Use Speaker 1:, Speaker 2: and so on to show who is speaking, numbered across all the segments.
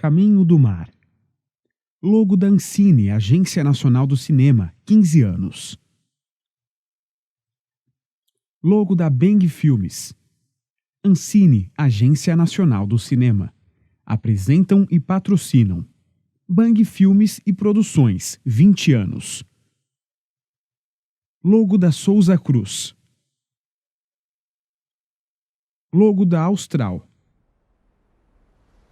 Speaker 1: Caminho do Mar. Logo da Ancine, Agência Nacional do Cinema, 15 anos. Logo da Bang Filmes. Ancine, Agência Nacional do Cinema. Apresentam e patrocinam. Bang Filmes e Produções, 20 anos. Logo da Souza Cruz. Logo da Austral.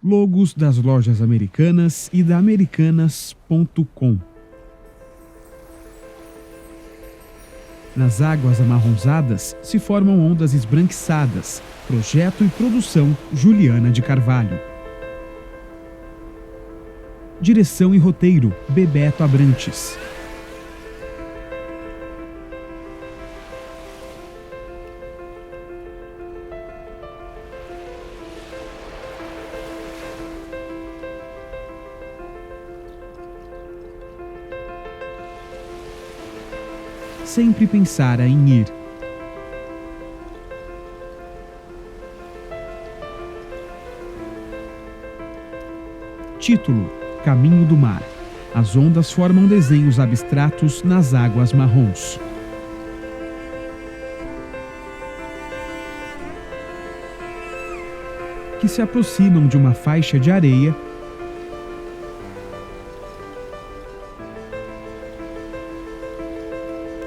Speaker 1: Logos das lojas Americanas e da Americanas.com. Nas águas amarronzadas se formam ondas esbranquiçadas. Projeto e produção Juliana de Carvalho. Direção e roteiro Bebeto Abrantes. Sempre pensara em ir. Título: Caminho do Mar. As ondas formam desenhos abstratos nas águas marrons. Que se aproximam de uma faixa de areia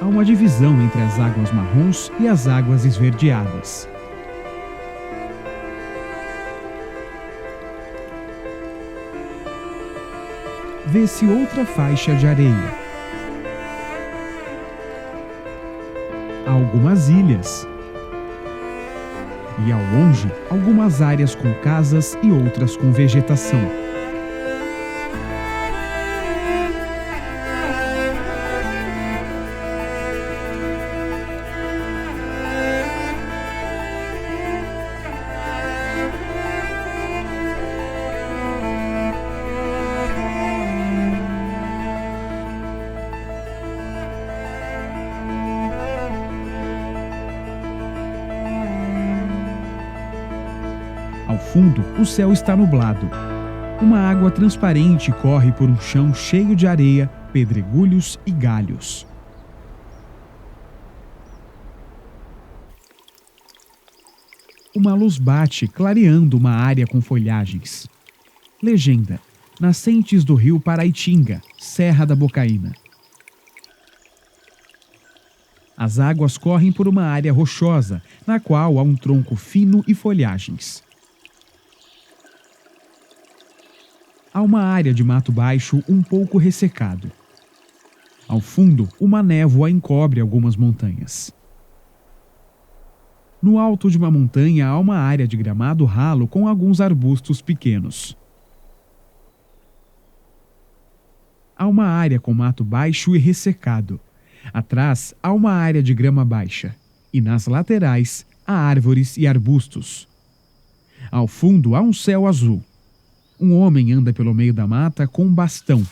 Speaker 1: há uma divisão entre as águas marrons e as águas esverdeadas. Vê-se outra faixa de areia. Há algumas ilhas. E ao longe, algumas áreas com casas e outras com vegetação. Ao fundo, o céu está nublado. Uma água transparente corre por um chão cheio de areia, pedregulhos e galhos. Uma luz bate, clareando uma área com folhagens. Legenda: nascentes do rio Paraitinga, Serra da Bocaina. As águas correm por uma área rochosa, na qual há um tronco fino e folhagens. Há uma área de mato baixo um pouco ressecado. Ao fundo, uma névoa encobre algumas montanhas. No alto de uma montanha há uma área de gramado ralo com alguns arbustos pequenos. Há uma área com mato baixo e ressecado. Atrás há uma área de grama baixa. E nas laterais há árvores e arbustos. Ao fundo há um céu azul. Um homem anda pelo meio da mata com um bastão.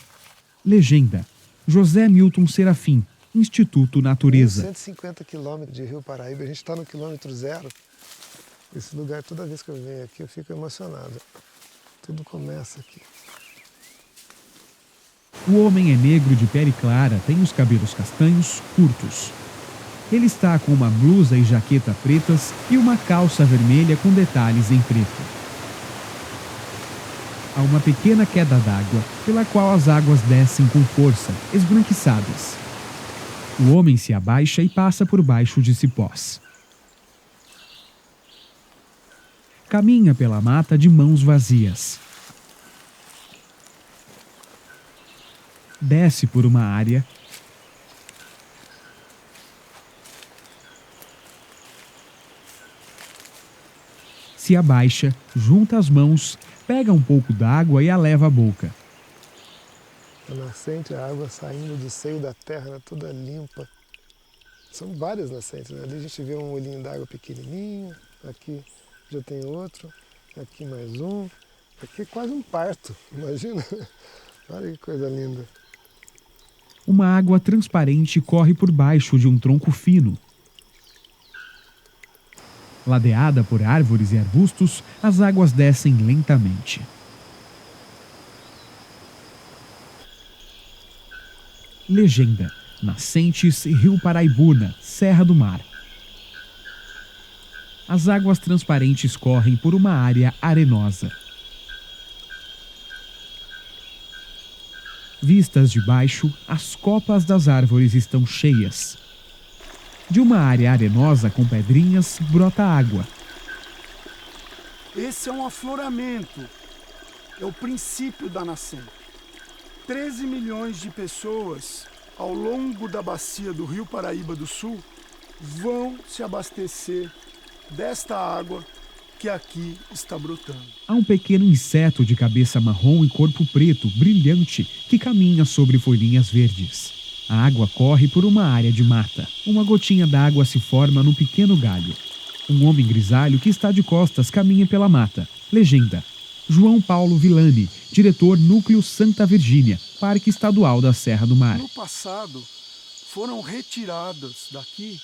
Speaker 1: Legenda: José Milton Serafim, Instituto Natureza.
Speaker 2: 150 quilômetros de Rio Paraíba, a gente está no quilômetro zero. Esse lugar, toda vez que eu venho aqui, eu fico emocionado. Tudo começa aqui.
Speaker 1: O homem é negro de pele clara, tem os cabelos castanhos, curtos. Ele está com uma blusa e jaqueta pretas e uma calça vermelha com detalhes em preto. Há uma pequena queda d'água, pela qual as águas descem com força, esbranquiçadas. O homem se abaixa e passa por baixo de cipós. Caminha pela mata de mãos vazias. Desce por uma área. Se abaixa, junta as mãos, pega um pouco d'água e a leva à boca.
Speaker 2: A nascente, a água saindo do seio da terra, né, toda limpa. São várias nascentes, né? Ali a gente vê um olhinho d'água pequenininho, aqui já tem outro, aqui mais um. Aqui é quase um parto, imagina. Olha que coisa linda.
Speaker 1: Uma água transparente corre por baixo de um tronco fino. Ladeada por árvores e arbustos, as águas descem lentamente. Legenda: Nascentes, Rio Paraibuna, Serra do Mar. As águas transparentes correm por uma área arenosa. Vistas de baixo, as copas das árvores estão cheias. De uma área arenosa com pedrinhas, brota água.
Speaker 3: Esse é um afloramento, é o princípio da nascente. 13 milhões de pessoas ao longo da bacia do Rio Paraíba do Sul vão se abastecer desta água que aqui está brotando.
Speaker 1: Há um pequeno inseto de cabeça marrom e corpo preto, brilhante, que caminha sobre folhinhas verdes. A água corre por uma área de mata. Uma gotinha d'água se forma num pequeno galho. Um homem grisalho que está de costas caminha pela mata. Legenda: João Paulo Villani, diretor Núcleo Santa Virgínia, Parque Estadual da Serra do Mar.
Speaker 3: No passado, foram retiradas daqui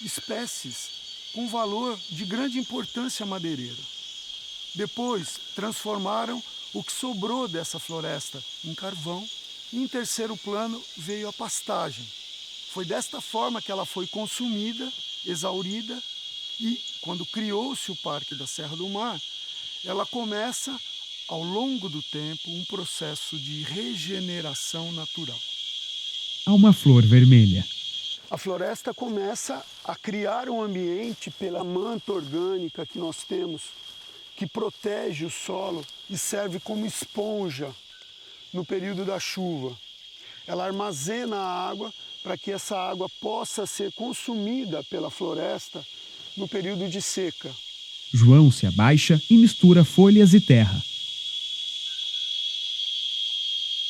Speaker 3: espécies com valor de grande importância madeireira. Depois, transformaram o que sobrou dessa floresta em carvão. E, em terceiro plano, veio a pastagem. Foi desta forma que ela foi consumida, exaurida, e, quando criou-se o Parque da Serra do Mar, ela começa, ao longo do tempo, um processo de regeneração natural.
Speaker 1: Há uma flor vermelha.
Speaker 3: A floresta começa a criar um ambiente pela manta orgânica que nós temos, que protege o solo e serve como esponja no período da chuva. Ela armazena a água para que essa água possa ser consumida pela floresta no período de seca.
Speaker 1: João se abaixa e mistura folhas e terra.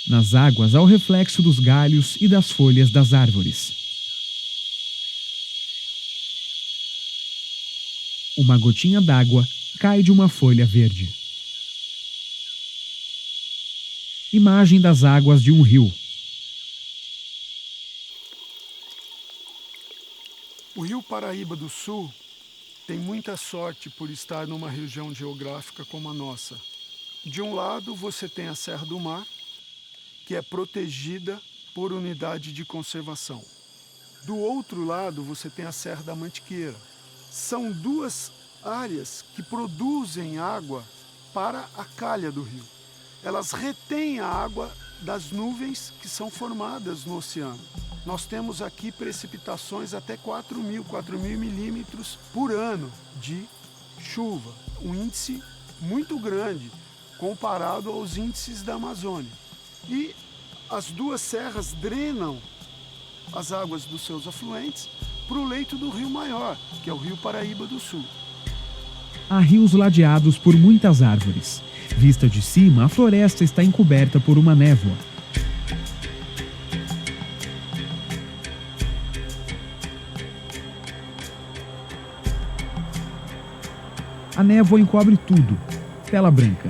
Speaker 1: Nas águas há o reflexo dos galhos e das folhas das árvores. Uma gotinha d'água cai de uma folha verde. Imagem das águas de um rio.
Speaker 3: O Rio Paraíba do Sul tem muita sorte por estar numa região geográfica como a nossa. De um lado, você tem a Serra do Mar, que é protegida por unidade de conservação. Do outro lado, você tem a Serra da Mantiqueira. São duas áreas que produzem água para a calha do rio. Elas retêm a água das nuvens que são formadas no oceano. Nós temos aqui precipitações até 4.000 milímetros por ano de chuva. Um índice muito grande comparado aos índices da Amazônia. E as duas serras drenam as águas dos seus afluentes para o leito do rio maior, que é o Rio Paraíba do Sul.
Speaker 1: Há rios ladeados por muitas árvores. Vista de cima, a floresta está encoberta por uma névoa. A névoa encobre tudo. Tela branca.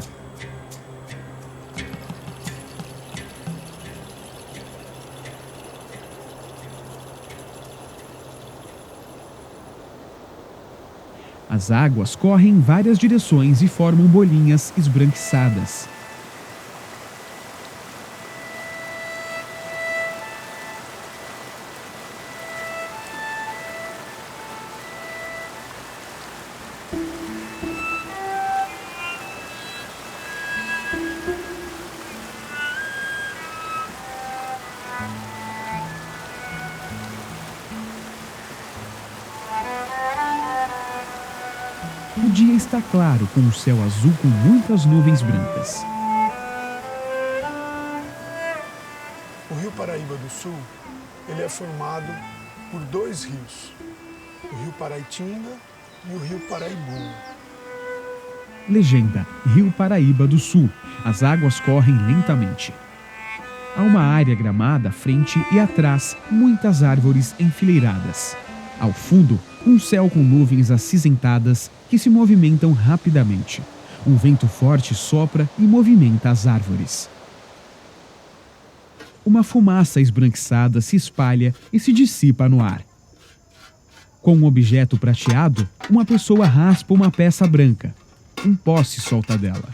Speaker 1: As águas correm em várias direções e formam bolinhas esbranquiçadas. O dia está claro, com o céu azul com muitas nuvens brancas.
Speaker 3: O Rio Paraíba do Sul, ele é formado por dois rios, o Rio Paraitinga e o Rio Paraibuna.
Speaker 1: Legenda: Rio Paraíba do Sul. As águas correm lentamente. Há uma área gramada à frente e atrás, muitas árvores enfileiradas. Ao fundo, um céu com nuvens acinzentadas que se movimentam rapidamente. Um vento forte sopra e movimenta as árvores. Uma fumaça esbranquiçada se espalha e se dissipa no ar. Com um objeto prateado, uma pessoa raspa uma peça branca. Um pó se solta dela.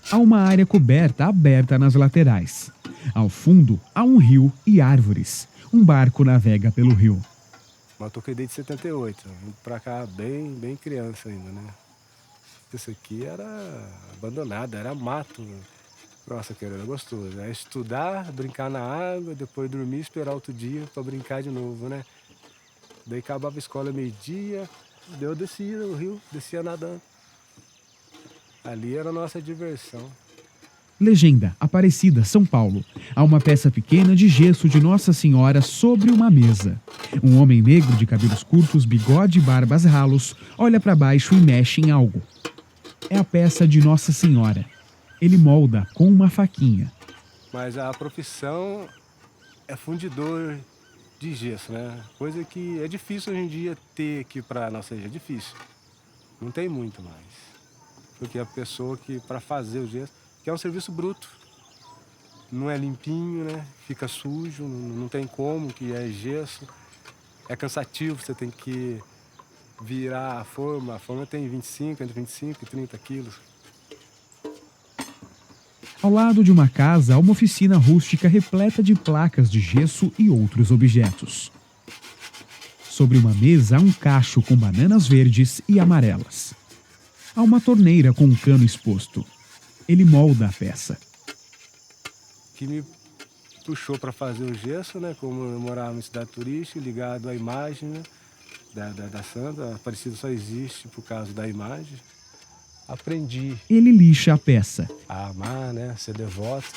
Speaker 1: Há uma área coberta aberta nas laterais. Ao fundo, há um rio e árvores. Um barco navega pelo rio.
Speaker 4: Mas eu toquei desde 78, vim pra cá bem criança ainda, né? Isso aqui era abandonado, era mato. Nossa, que era gostoso. É estudar, brincar na água, depois dormir, esperar outro dia para brincar de novo, né? Daí acabava a escola meio-dia, daí eu descia no rio, descia nadando. Ali era a nossa diversão.
Speaker 1: Legenda, Aparecida, São Paulo. Há uma peça pequena de gesso de Nossa Senhora sobre uma mesa. Um homem negro de cabelos curtos, bigode e barbas ralos olha para baixo e mexe em algo. É a peça de Nossa Senhora. Ele molda com uma faquinha.
Speaker 4: Mas a profissão é fundidor de gesso, né? Coisa que é difícil hoje em dia ter aqui para nossa região, é difícil. Não tem muito mais. Porque a pessoa que para fazer o gesso, que é um serviço bruto, não é limpinho, né? Fica sujo, não tem como, que é gesso. É cansativo, você tem que virar a forma tem entre 25 e 30 quilos.
Speaker 1: Ao lado de uma casa, há uma oficina rústica repleta de placas de gesso e outros objetos. Sobre uma mesa há um cacho com bananas verdes e amarelas. Há uma torneira com um cano exposto. Ele molda a peça.
Speaker 4: Que me puxou para fazer o gesso, né? Como eu morava em cidade turística, ligado à imagem, né? da Santa. A Aparecida só existe por causa da imagem. Aprendi
Speaker 1: Ele lixa a peça.
Speaker 4: a amar, né? Ser devoto.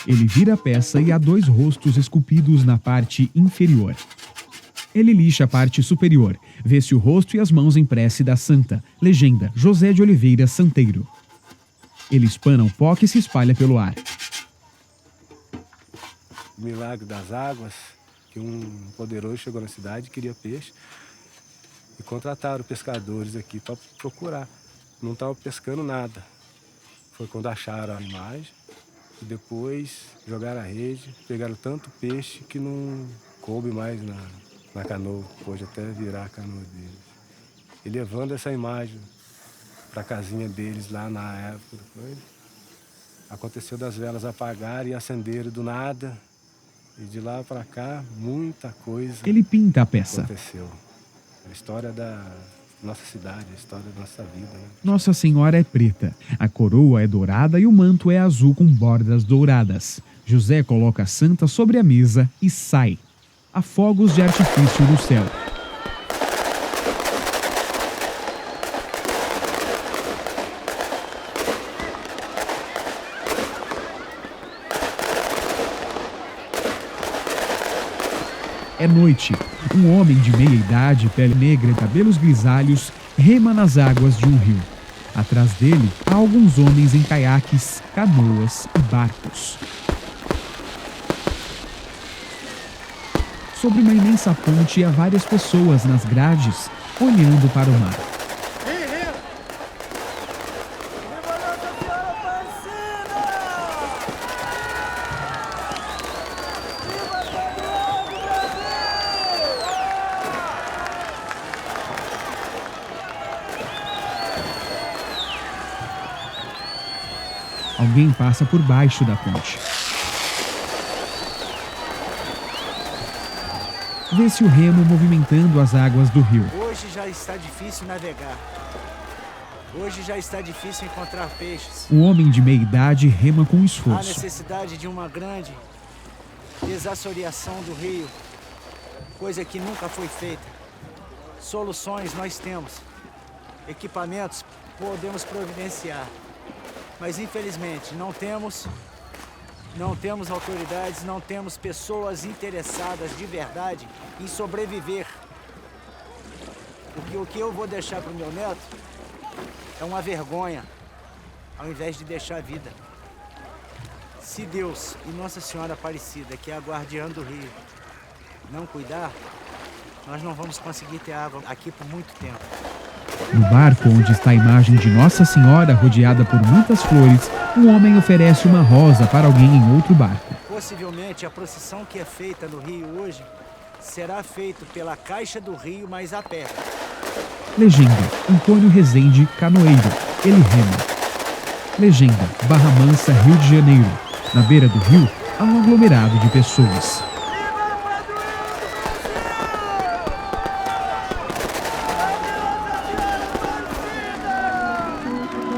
Speaker 1: Ele vira a peça e há 2 rostos esculpidos na parte inferior. Ele lixa a parte superior, vê-se o rosto e as mãos em prece da santa. Legenda, José de Oliveira Santeiro. Ele espana o pó que se espalha pelo ar.
Speaker 4: O milagre das águas, que um poderoso chegou na cidade e queria peixe. E contrataram pescadores aqui para procurar. Não estavam pescando nada. Foi quando acharam a imagem. E depois jogaram a rede, pegaram tanto peixe que não coube mais na canoa. Pôde até virar a canoa deles. E levando essa imagem para a casinha deles lá na época. Depois, aconteceu das velas apagarem e acenderem do nada. E de lá para cá, muita coisa
Speaker 1: Ele pinta a peça.
Speaker 4: aconteceu. A história da nossa cidade, a história da nossa vida, né?
Speaker 1: Nossa Senhora é preta, a coroa é dourada e o manto é azul com bordas douradas. José coloca a santa sobre a mesa e sai. Há fogos de artifício no céu. É noite. Um homem de meia idade, pele negra e cabelos grisalhos, rema nas águas de um rio. Atrás dele, há alguns homens em caiaques, canoas e barcos. Sobre uma imensa ponte, há várias pessoas nas grades, olhando para o mar. Alguém passa por baixo da ponte. Vê-se o remo movimentando as águas do rio.
Speaker 5: Hoje já está difícil navegar. Hoje já está difícil encontrar peixes.
Speaker 1: O homem de meia idade rema com
Speaker 5: Há
Speaker 1: esforço.
Speaker 5: necessidade de uma grande desassoreação do rio, coisa que nunca foi feita. Soluções nós temos. Equipamentos podemos providenciar. Mas infelizmente não temos autoridades, não temos pessoas interessadas de verdade em sobreviver. Porque o que eu vou deixar para o meu neto é uma vergonha, ao invés de deixar a vida. Se Deus e Nossa Senhora Aparecida, que é a guardiã do rio, não cuidar, nós não vamos conseguir ter água aqui por muito tempo.
Speaker 1: No barco onde está a imagem de Nossa Senhora rodeada por muitas flores, um homem oferece uma rosa para alguém em outro barco.
Speaker 5: Possivelmente a procissão que é feita no rio hoje será feita pela Caixa do Rio, mas a pé.
Speaker 1: Legenda: Antônio Rezende, canoeiro, ele rema. Legenda: Barra Mansa, Rio de Janeiro. Na beira do rio, há um aglomerado de pessoas.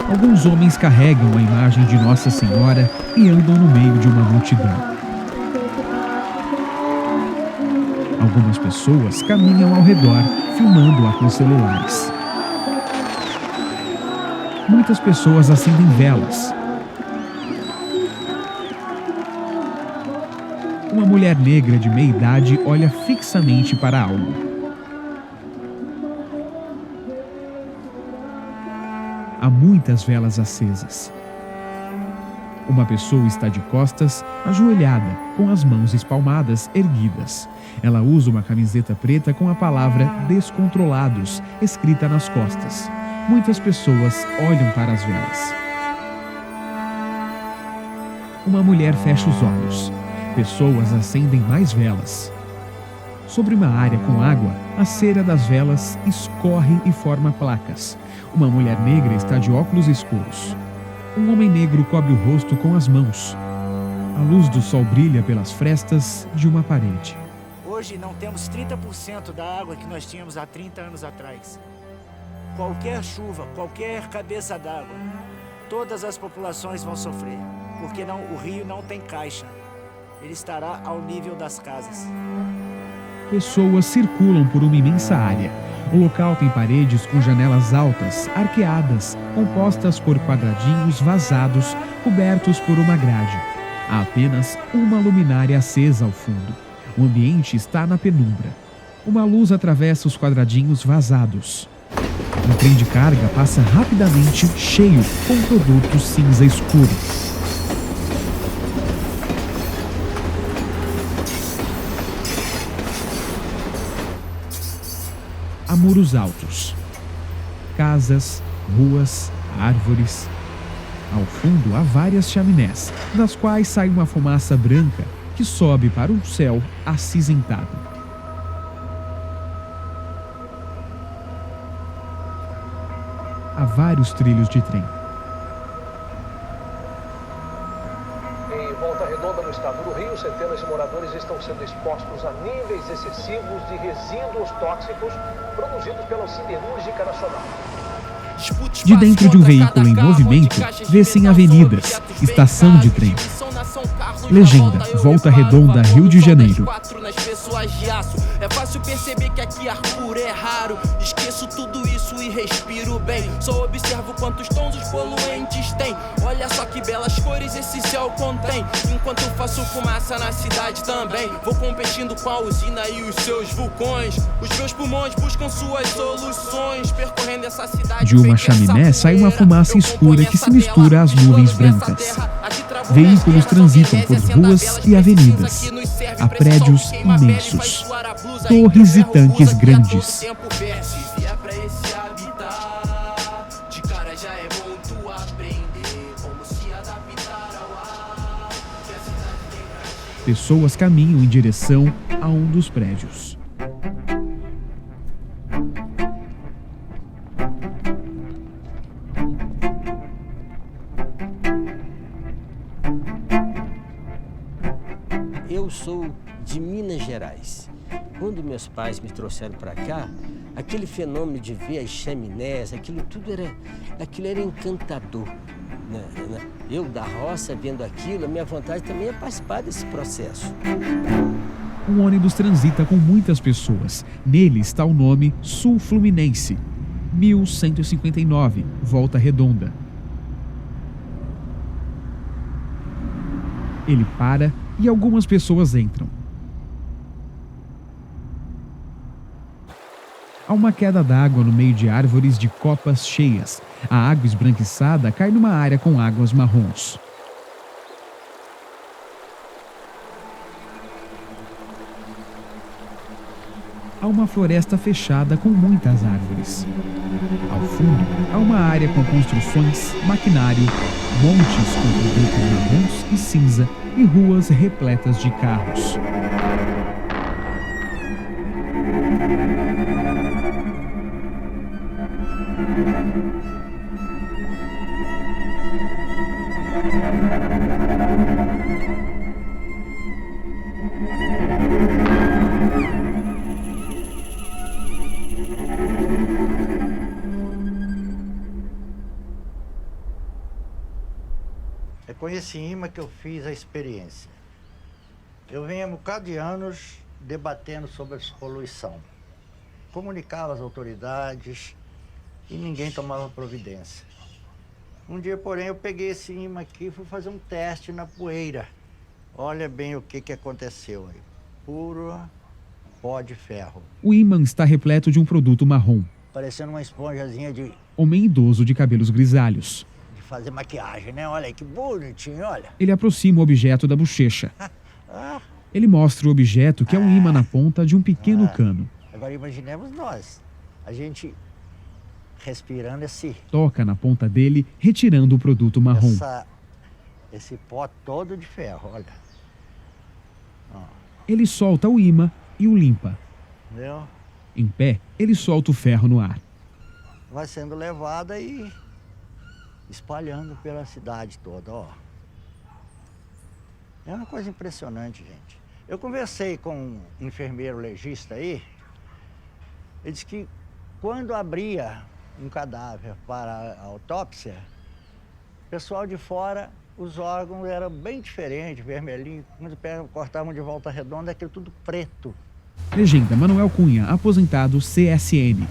Speaker 1: Alguns homens carregam a imagem de Nossa Senhora e andam no meio de uma multidão. Algumas pessoas caminham ao redor, filmando-a com celulares. Muitas pessoas acendem velas. Uma mulher negra de meia idade olha fixamente para algo. Há muitas velas acesas. Uma pessoa está de costas, ajoelhada, com as mãos espalmadas erguidas. Ela usa uma camiseta preta com a palavra Descontrolados escrita nas costas. Muitas pessoas olham para as velas. Uma mulher fecha os olhos. Pessoas acendem mais velas. Sobre uma área com água, a cera das velas escorre e forma placas. Uma mulher negra está de óculos escuros. Um homem negro cobre o rosto com as mãos. A luz do sol brilha pelas frestas de uma parede.
Speaker 5: Hoje não temos 30% da água que nós tínhamos há 30 anos atrás. Qualquer chuva, qualquer cabeça d'água, todas as populações vão sofrer, porque o rio não tem caixa. Ele estará ao nível das casas.
Speaker 1: Pessoas circulam por uma imensa área. O local tem paredes com janelas altas, arqueadas, compostas por quadradinhos vazados, cobertos por uma grade. Há apenas uma luminária acesa ao fundo. O ambiente está na penumbra. Uma luz atravessa os quadradinhos vazados. Um trem de carga passa rapidamente, cheio, com produtos cinza escuro. Há muros altos, casas, ruas, árvores. Ao fundo há várias chaminés, das quais sai uma fumaça branca que sobe para um céu acinzentado. Há vários trilhos de trem.
Speaker 6: Em Volta Redonda, no estado do Rio, centenas de moradores estão sendo expostos a níveis excessivos de resíduos tóxicos produzidos pela Siderúrgica Nacional.
Speaker 1: De dentro de um veículo em movimento, vê-se em avenidas, estação de trem. Legenda: Volta Redonda, Rio de Janeiro.
Speaker 7: É fácil perceber que aqui ar puro é raro. Esqueço tudo isso e respiro bem. Só observo quantos tons os poluentes têm. Olha só que belas cores esse céu contém. Enquanto eu faço fumaça na cidade também, vou competindo com a usina e os seus vulcões. Os meus pulmões buscam suas soluções. Percorrendo essa cidade.
Speaker 1: De uma chaminé sai uma fumaça escura que se mistura às nuvens brancas. Veículos transitam por ruas e avenidas. Há prédios imensos, torres e tanques grandes. Pessoas caminham em direção a um dos prédios.
Speaker 8: Eu sou de Minas Gerais. Quando meus pais me trouxeram para cá, aquele fenômeno de ver as chaminés, aquilo era encantador. Eu da roça vendo aquilo, a minha vontade também é participar desse processo.
Speaker 1: Um ônibus transita com muitas pessoas. Nele está o nome Sul Fluminense, 1159, Volta Redonda. Ele para e algumas pessoas entram. Há uma queda d'água no meio de árvores de copas cheias. A água esbranquiçada cai numa área com águas marrons. Há uma floresta fechada com muitas árvores. Ao fundo, há uma área com construções, maquinário, montes com produtos marrons e cinza e ruas repletas de carros.
Speaker 9: É com esse imã que eu fiz a experiência. Eu venho há um bocado de anos debatendo sobre a poluição. Comunicava às autoridades e ninguém tomava providência. Um dia, porém, eu peguei esse imã aqui e fui fazer um teste na poeira. Olha bem o que aconteceu aí. Puro pó de ferro.
Speaker 1: O ímã está repleto de um produto marrom.
Speaker 9: Parecendo uma esponjazinha de
Speaker 1: Homem idoso de cabelos grisalhos.
Speaker 9: fazer maquiagem, né? Olha aí que bonitinho, olha.
Speaker 1: Ele aproxima o objeto da bochecha.
Speaker 9: Ah,
Speaker 1: Ele mostra o objeto, que é um ímã na ponta de um pequeno cano.
Speaker 9: agora imaginemos nós. A gente respirando
Speaker 1: Toca na ponta dele, retirando o produto marrom.
Speaker 9: esse pó todo de ferro, olha. Ó,
Speaker 1: Ele solta o ímã e o limpa.
Speaker 9: entendeu?
Speaker 1: Em pé, ele solta o ferro no ar.
Speaker 9: Vai sendo levada e espalhando pela cidade toda, ó. É uma coisa impressionante, gente. Eu conversei com um enfermeiro legista aí. Ele disse que quando abria um cadáver para a autópsia, o pessoal de fora, os órgãos eram bem diferentes, vermelhinho. Quando cortavam de volta redonda, aquilo tudo preto.
Speaker 1: Legenda: Manuel Cunha, aposentado CSN.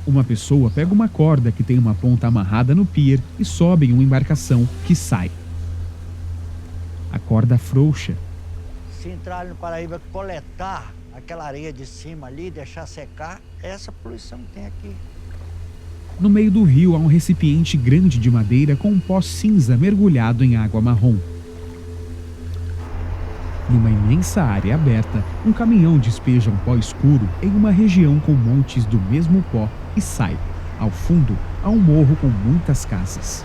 Speaker 1: Uma pessoa pega uma corda que tem uma ponta amarrada no pier e sobe em uma embarcação que sai. A corda afrouxa.
Speaker 9: Se entrar no Paraíba, coletar aquela areia de cima ali, deixar secar, essa poluição que tem aqui.
Speaker 1: No meio do rio há um recipiente grande de madeira com um pó cinza mergulhado em água marrom. Numa imensa área aberta, um caminhão despeja um pó escuro em uma região com montes do mesmo pó e sai. Ao fundo, há um morro com muitas casas.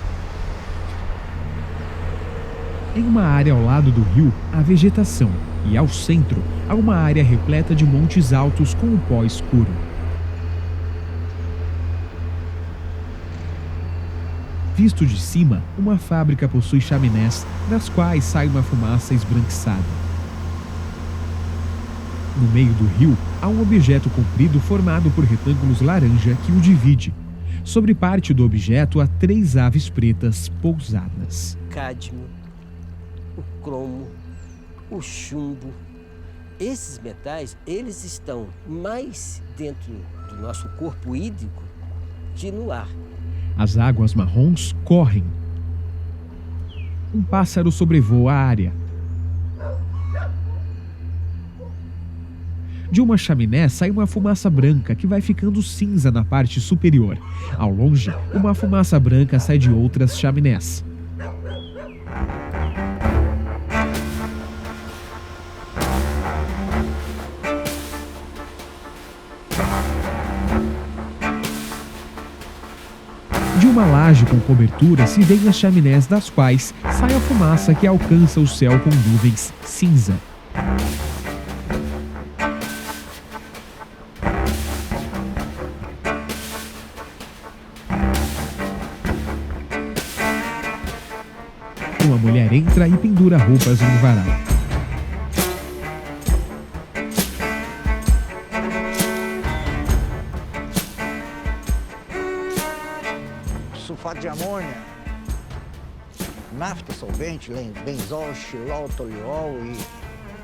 Speaker 1: Em uma área ao lado do rio, há vegetação, e ao centro, há uma área repleta de montes altos com um pó escuro. Visto de cima, uma fábrica possui chaminés, das quais sai uma fumaça esbranquiçada. No meio do rio, há um objeto comprido formado por retângulos laranja que o divide. Sobre parte do objeto há 3 aves pretas pousadas.
Speaker 8: Cádmio, o cromo, o chumbo. Esses metais, eles estão mais dentro do nosso corpo hídrico que no ar.
Speaker 1: As águas marrons correm. Um pássaro sobrevoa a área. De uma chaminé sai uma fumaça branca que vai ficando cinza na parte superior. Ao longe, uma fumaça branca sai de outras chaminés. De uma laje com cobertura se vêem as chaminés, das quais sai a fumaça que alcança o céu com nuvens cinza. Uma mulher entra e pendura roupas no varal.
Speaker 9: Sulfato de amônia, nafta solvente, benzol, xilol, toluol e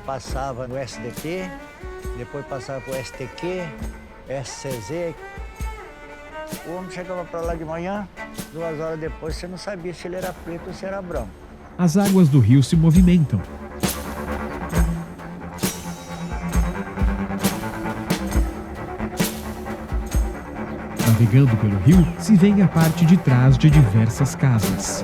Speaker 9: passava no SDT, depois passava para o STQ, SCZ. O homem chegava para lá de manhã, 2 horas depois você não sabia se ele era preto ou se era branco.
Speaker 1: As águas do rio se movimentam. Navegando pelo rio, se vê a parte de trás de diversas casas.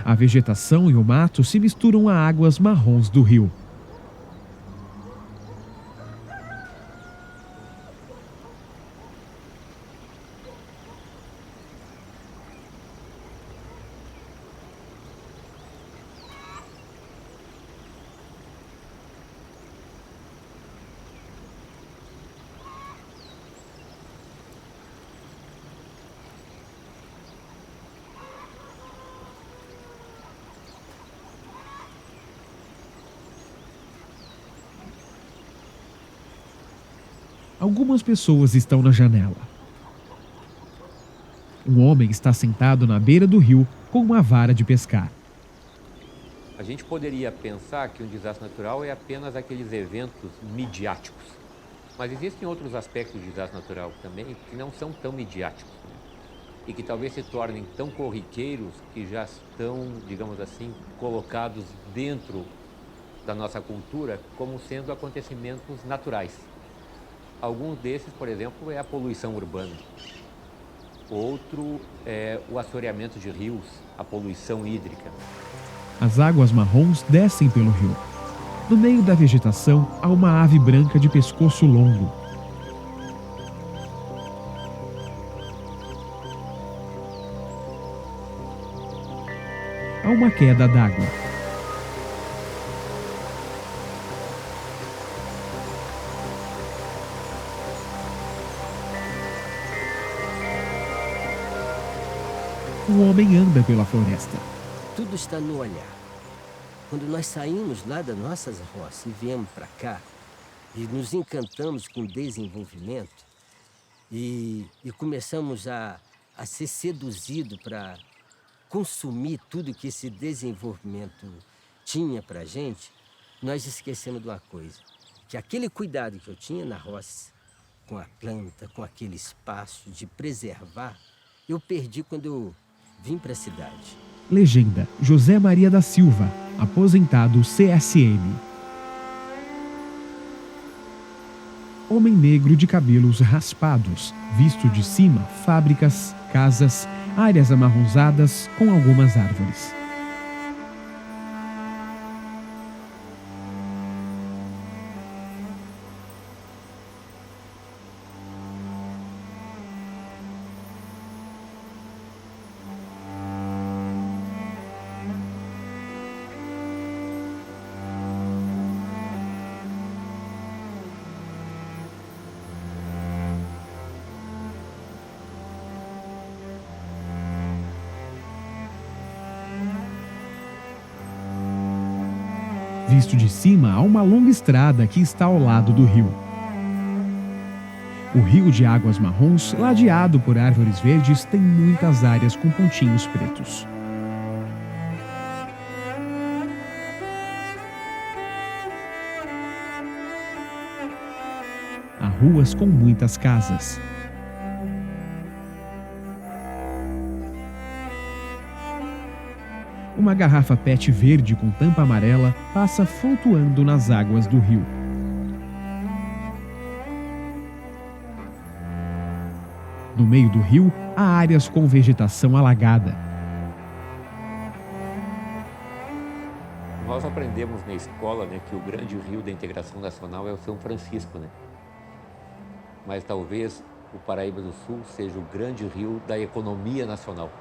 Speaker 1: A vegetação e o mato se misturam a águas marrons do rio. Algumas pessoas estão na janela. Um homem está sentado na beira do rio com uma vara de pescar.
Speaker 10: A gente poderia pensar que um desastre natural é apenas aqueles eventos midiáticos. Mas existem outros aspectos de desastre natural também que não são tão midiáticos, né? E que talvez se tornem tão corriqueiros que já estão, digamos assim, colocados dentro da nossa cultura como sendo acontecimentos naturais. Alguns desses, por exemplo, é a poluição urbana. Outro é o assoreamento de rios, a poluição hídrica.
Speaker 1: As águas marrons descem pelo rio. No meio da vegetação há uma ave branca de pescoço longo. Há uma queda d'água. Um homem anda pela floresta.
Speaker 8: Tudo está no olhar. Quando nós saímos lá das nossas roças e viemos para cá e nos encantamos com o desenvolvimento e começamos a ser seduzidos para consumir tudo que esse desenvolvimento tinha para a gente, nós esquecemos de uma coisa, que aquele cuidado que eu tinha na roça, com a planta, com aquele espaço de preservar, eu perdi quando eu vim para a cidade.
Speaker 1: Legenda: José Maria da Silva, aposentado CSM. Homem negro de cabelos raspados, visto de cima fábricas, casas, áreas amarronzadas com algumas árvores. Visto de cima, há uma longa estrada que está ao lado do rio. O rio de águas marrons, ladeado por árvores verdes, tem muitas áreas com pontinhos pretos. Há ruas com muitas casas. Uma garrafa PET verde com tampa amarela passa flutuando nas águas do rio. No meio do rio, há áreas com vegetação alagada.
Speaker 10: Nós aprendemos na escola, né, que o grande rio da integração nacional é o São Francisco, né? Mas talvez o Paraíba do Sul seja o grande rio da economia nacional.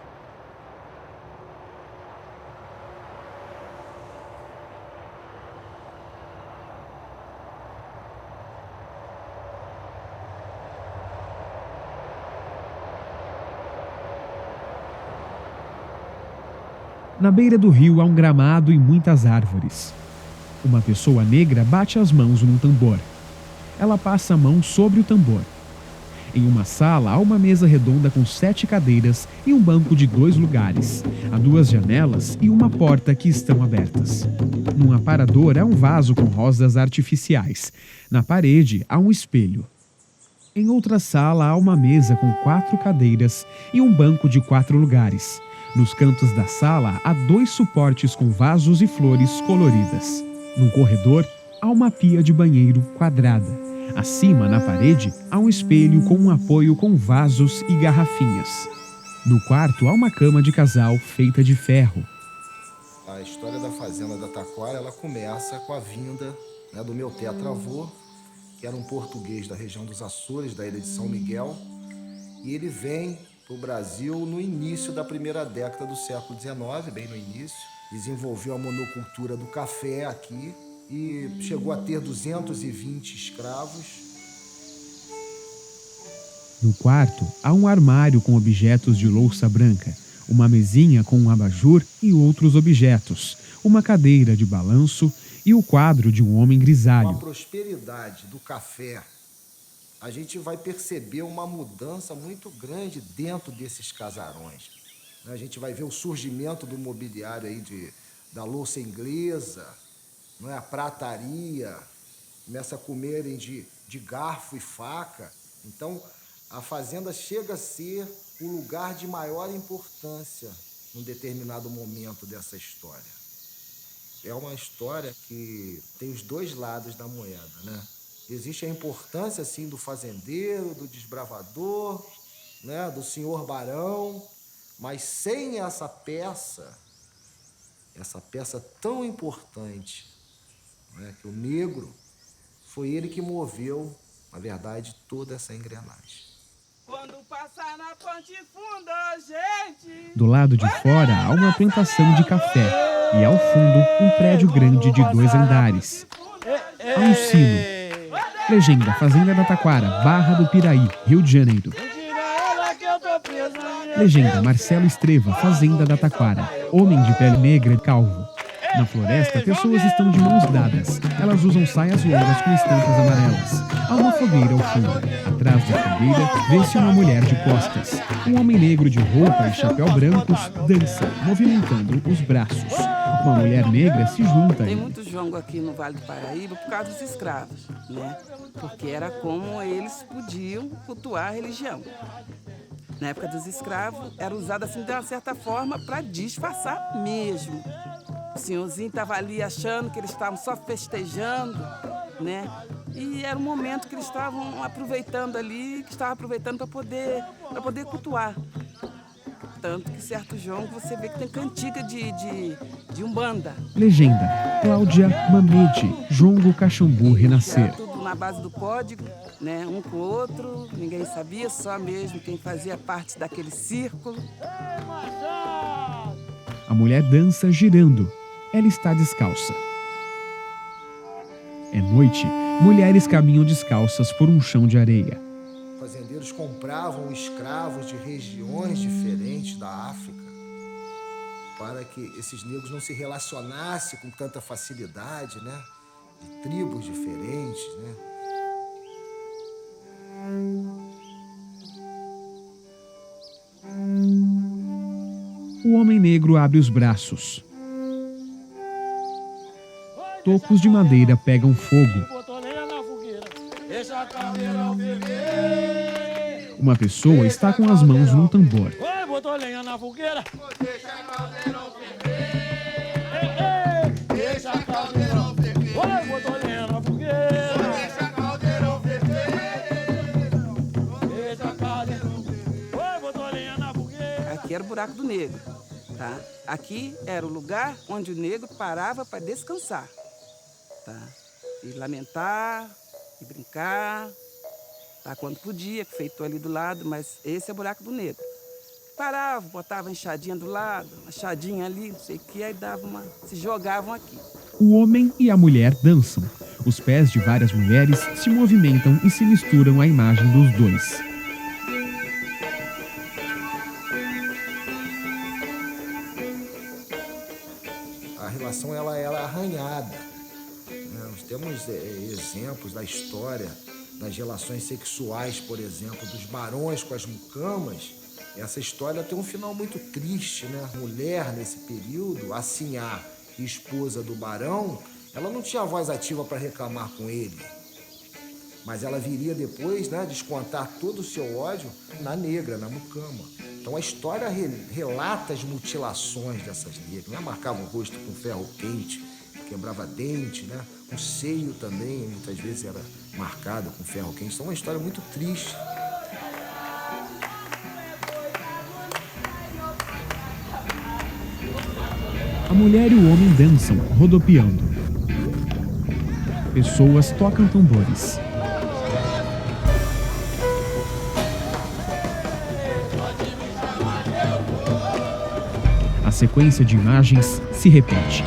Speaker 1: Na beira do rio há um gramado e muitas árvores. Uma pessoa negra bate as mãos num tambor. Ela passa a mão sobre o tambor. Em uma sala há uma mesa redonda com 7 cadeiras e um banco de 2 lugares. Há 2 janelas e uma porta que estão abertas. Num aparador há um vaso com rosas artificiais. Na parede há um espelho. Em outra sala há uma mesa com 4 cadeiras e um banco de 4 lugares. Nos cantos da sala há 2 suportes com vasos e flores coloridas. Num corredor há uma pia de banheiro quadrada. Acima, na parede, há um espelho com um apoio com vasos e garrafinhas. No quarto há uma cama de casal feita de ferro.
Speaker 11: A história da fazenda da Taquara, ela começa com a vinda, né, do meu tetravô, que era um português da região dos Açores, da ilha de São Miguel, e ele vem para o Brasil no início da primeira década do século XIX, bem no início. Desenvolveu a monocultura do café aqui e chegou a ter 220 escravos.
Speaker 1: No quarto, há um armário com objetos de louça branca, uma mesinha com um abajur e outros objetos, uma cadeira de balanço e o quadro de um homem grisalho.
Speaker 11: Com a prosperidade do café a gente vai perceber uma mudança muito grande dentro desses casarões. A gente vai ver o surgimento do mobiliário aí da louça inglesa, não é? A prataria, começa a comerem de garfo e faca. Então, a fazenda chega a ser o lugar de maior importância num determinado momento dessa história. É uma história que tem os dois lados da moeda, né? Existe a importância, assim, do fazendeiro, do desbravador, né? Do senhor barão, mas sem essa peça tão importante, né? Que o negro foi ele que moveu, na verdade, toda essa engrenagem.
Speaker 12: Quando passar na ponte funda, gente...
Speaker 1: Do lado de fora há uma plantação de café e, ao fundo, um prédio grande de 2 andares. Há um sino. Legenda: Fazenda da Taquara, Barra do Piraí, Rio de Janeiro. Legenda: Marcelo Estreva, Fazenda da Taquara, homem de pele negra e calvo. Na floresta, pessoas estão de mãos dadas. Elas usam saias longas com estampas amarelas. Há uma fogueira ao fundo. Atrás da fogueira, vê-se uma mulher de costas. Um homem negro de roupa e chapéu brancos dança, movimentando os braços. Uma mulher negra se junta.
Speaker 12: Tem muito jongo aqui no Vale do Paraíba por causa dos escravos, né? Porque era como eles podiam cultuar a religião. Na época dos escravos, era usado assim de uma certa forma para disfarçar mesmo. O senhorzinho estava ali achando que eles estavam só festejando, né? E era um momento que eles estavam aproveitando ali, que estavam aproveitando para poder cultuar. Tanto que certo jongo você vê que tem cantiga de umbanda.
Speaker 1: Legenda: Cláudia Mamede, Jongo Caxambu Renascer.
Speaker 12: Tudo na base do código, né? Um com o outro, ninguém sabia, só mesmo quem fazia parte daquele círculo.
Speaker 1: A mulher dança girando. Ela está descalça. É noite. Mulheres caminham descalças por um chão de areia.
Speaker 11: Fazendeiros compravam escravos de regiões diferentes da África para que esses negros não se relacionassem com tanta facilidade, né? De tribos diferentes, né?
Speaker 1: O homem negro abre os braços. Tocos de madeira pegam fogo. Uma pessoa está com as mãos num tambor.
Speaker 13: Botou lenha na fogueira. Deixa a caldeirão ferver. Deixa a caldeirão ferver. Botou lenha na fogueira. Deixa a caldeirão ferver. Deixa a caldeirão ferver. Botou lenha na fogueira.
Speaker 12: Aqui era o buraco do negro, tá? Aqui era o lugar onde o negro parava para descansar, tá? E lamentar, e brincar, tá? Quando podia, feito ali do lado, mas esse é o buraco do negro. Parava, botava a enxadinha do lado, uma enxadinha ali, não sei o que, aí se jogavam aqui.
Speaker 1: O homem e a mulher dançam. Os pés de várias mulheres se movimentam e se misturam à imagem dos dois.
Speaker 11: A relação ela era arranhada. Nós temos exemplos da história das relações sexuais, por exemplo, dos barões com as mucamas. Essa história tem um final muito triste, né? A mulher, nesse período, a Sinhá, esposa do barão, ela não tinha voz ativa para reclamar com ele. Mas ela viria depois, né, descontar todo o seu ódio na negra, na mucama. Então a história relata as mutilações dessas negras, né? Marcava o rosto com ferro quente, quebrava dente, né? O seio também, muitas vezes, era marcado com ferro quente. Então é uma história muito triste.
Speaker 1: A mulher e o homem dançam, rodopiando. Pessoas tocam tambores. A sequência de imagens se repete.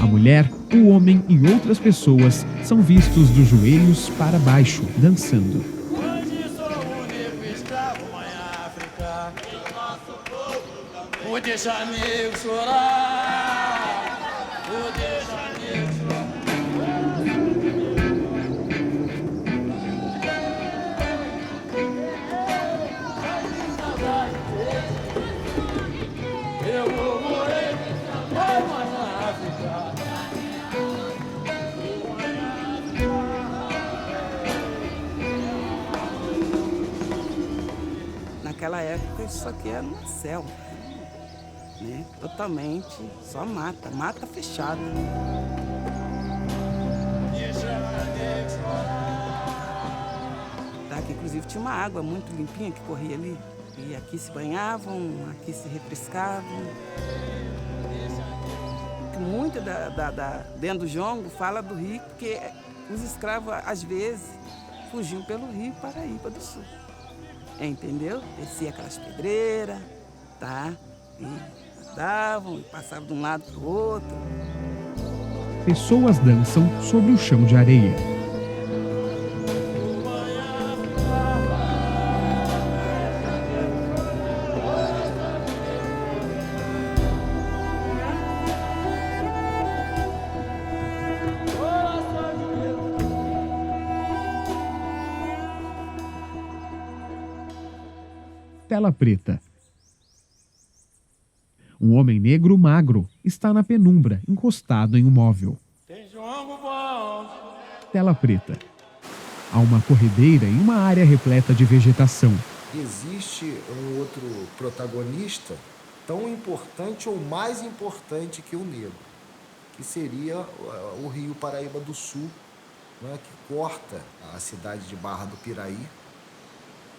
Speaker 1: A mulher, o homem e outras pessoas são vistos dos joelhos para baixo, dançando.
Speaker 13: Vou deixar nego chorar. Eu vou morrer, mas na África.
Speaker 12: Naquela época isso aqui era uma selva, né? Totalmente só mata, mata fechada. Tá, que inclusive tinha uma água muito limpinha que corria ali. E aqui se banhavam, aqui se refrescavam. Muito dentro do jongo fala do rio, porque os escravos, às vezes, fugiam pelo rio Paraíba do Sul. Entendeu? Descia aquelas pedreiras, tá? E andavam, e passavam de um lado para o outro.
Speaker 1: Pessoas dançam sobre o chão de areia. Tela preta. Um homem negro magro está na penumbra, encostado em um móvel. Tela preta. Há uma corredeira em uma área repleta de vegetação.
Speaker 11: Existe um outro protagonista tão importante ou mais importante que o negro, que seria o rio Paraíba do Sul, né, que corta a cidade de Barra do Piraí.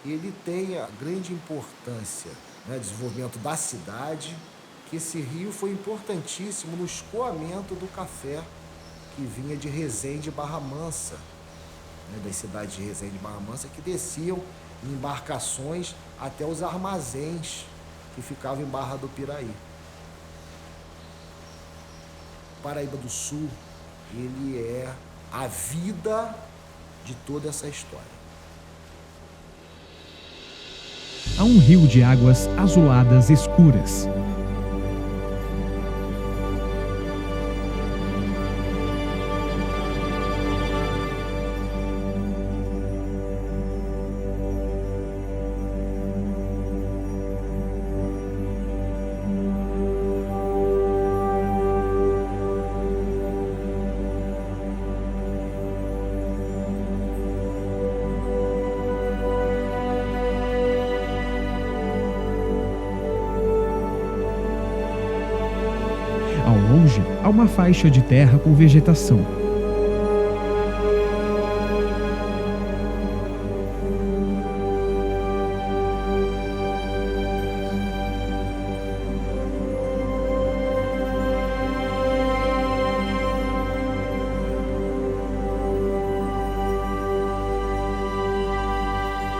Speaker 11: Ele tem a grande importância, né, desenvolvimento da cidade, que esse rio foi importantíssimo no escoamento do café que vinha de Resende e Barra Mansa, né, das cidades de Resende e Barra Mansa, que desciam em embarcações até os armazéns que ficavam em Barra do Piraí. Paraíba do Sul, ele é a vida de toda essa história.
Speaker 1: Há um rio de águas azuladas escuras. Ao longe, há uma faixa de terra com vegetação.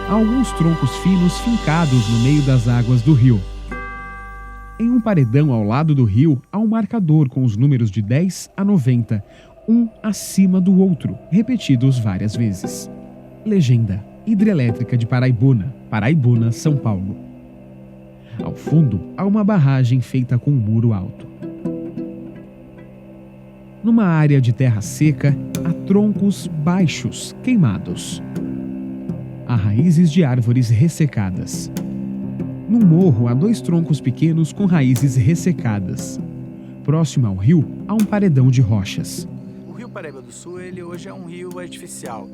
Speaker 1: Há alguns troncos finos fincados no meio das águas do rio. Em um paredão ao lado do rio, há um marcador com os números de 10 a 90, um acima do outro, repetidos várias vezes. Legenda: Hidrelétrica de Paraibuna, Paraibuna, São Paulo. Ao fundo, há uma barragem feita com um muro alto. Numa área de terra seca, há troncos baixos, queimados. Há raízes de árvores ressecadas. No morro há 2 troncos pequenos com raízes ressecadas. Próximo ao rio, há um paredão de rochas.
Speaker 5: O rio Paraíba do Sul, ele hoje é um rio artificial.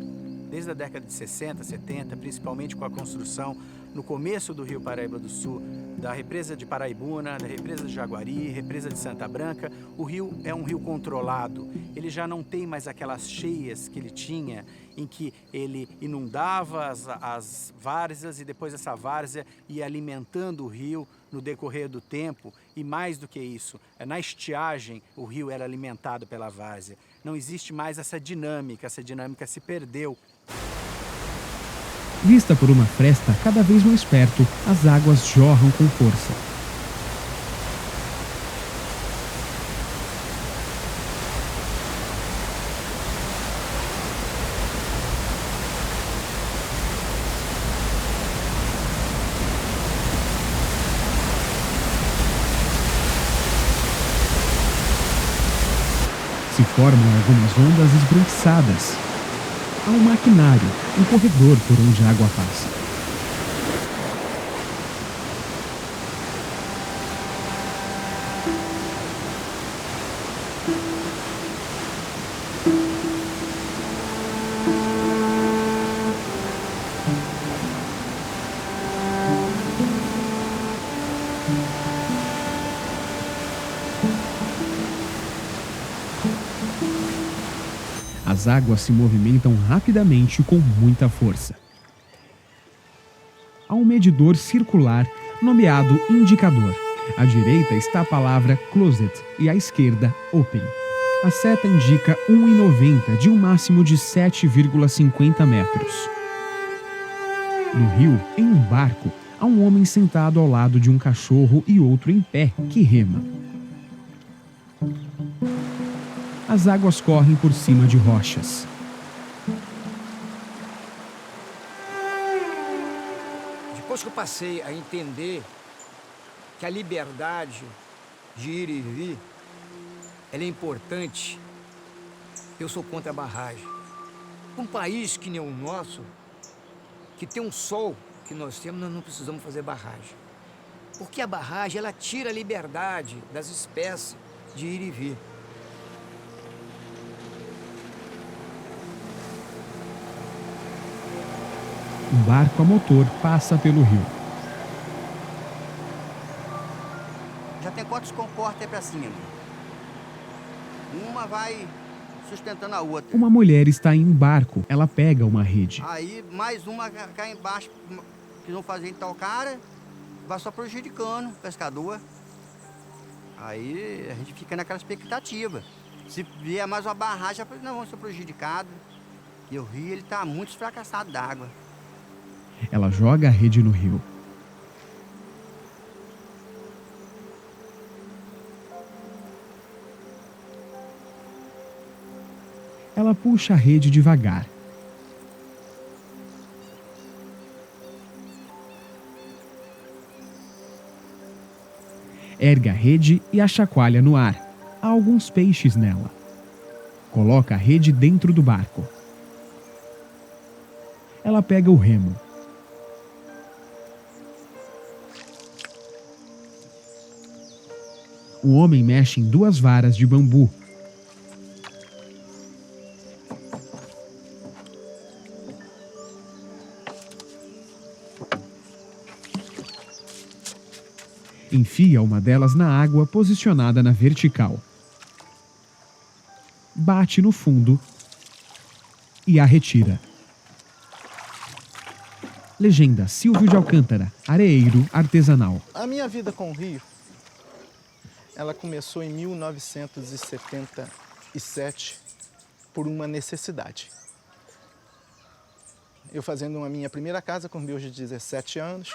Speaker 5: Desde a década de 60, 70, principalmente com a construção no começo do rio Paraíba do Sul, da represa de Paraibuna, da represa de Jaguari, represa de Santa Branca, o rio é um rio controlado. Ele já não tem mais aquelas cheias que ele tinha, em que ele inundava as várzeas e depois essa várzea ia alimentando o rio no decorrer do tempo. E mais do que isso, na estiagem o rio era alimentado pela várzea. Não existe mais essa dinâmica se perdeu.
Speaker 1: Vista por uma fresta cada vez mais perto, as águas jorram com força. Se formam algumas ondas esbranquiçadas. Há um maquinário, um corredor por onde a água passa. As águas se movimentam rapidamente com muita força. Há um medidor circular nomeado indicador. À direita está a palavra closet e à esquerda open. A seta indica 1,90 de um máximo de 7,50 metros. No rio, em um barco, há um homem sentado ao lado de um cachorro e outro em pé que rema. As águas correm por cima de rochas.
Speaker 14: Depois que eu passei a entender que a liberdade de ir e vir, ela é importante, eu sou contra a barragem. Um país que nem o nosso, que tem um sol que nós temos, nós não precisamos fazer barragem. Porque a barragem, ela tira a liberdade das espécies de ir e vir.
Speaker 1: Um barco a motor passa pelo rio.
Speaker 15: Já tem quantos comportas aí pra cima? Uma vai sustentando a outra.
Speaker 1: Uma mulher está em um barco. Ela pega uma rede.
Speaker 15: Aí mais uma cá embaixo, que não fazem tal cara, vai só prejudicando o pescador. Aí a gente fica naquela expectativa. Se vier mais uma barragem, não vão ser prejudicados. E o rio, ele tá muito esfracassado d'água.
Speaker 1: Ela joga a rede no rio. Ela puxa a rede devagar. Ergue a rede e a chacoalha no ar. Há alguns peixes nela. Coloca a rede dentro do barco. Ela pega o remo. O homem mexe em duas varas de bambu. Enfia uma delas na água posicionada na vertical. Bate no fundo e a retira. Legenda Silvio de Alcântara, areeiro artesanal.
Speaker 16: A minha vida com o rio, ela começou em 1977 por uma necessidade. Eu fazendo a minha primeira casa com meus 17 anos,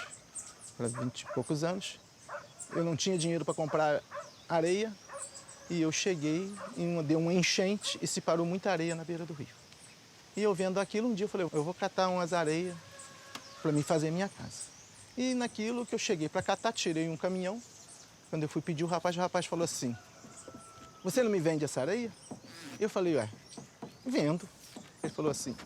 Speaker 16: para 20 e poucos anos, eu não tinha dinheiro para comprar areia e eu cheguei e deu uma enchente e se parou muita areia na beira do rio. E eu vendo aquilo, um dia eu falei, eu vou catar umas areias para mim fazer minha casa. E naquilo que eu cheguei para catar, tirei um caminhão. Quando eu fui pedir o rapaz falou assim, você não me vende essa areia? Eu falei, ué, vendo. Ele falou assim,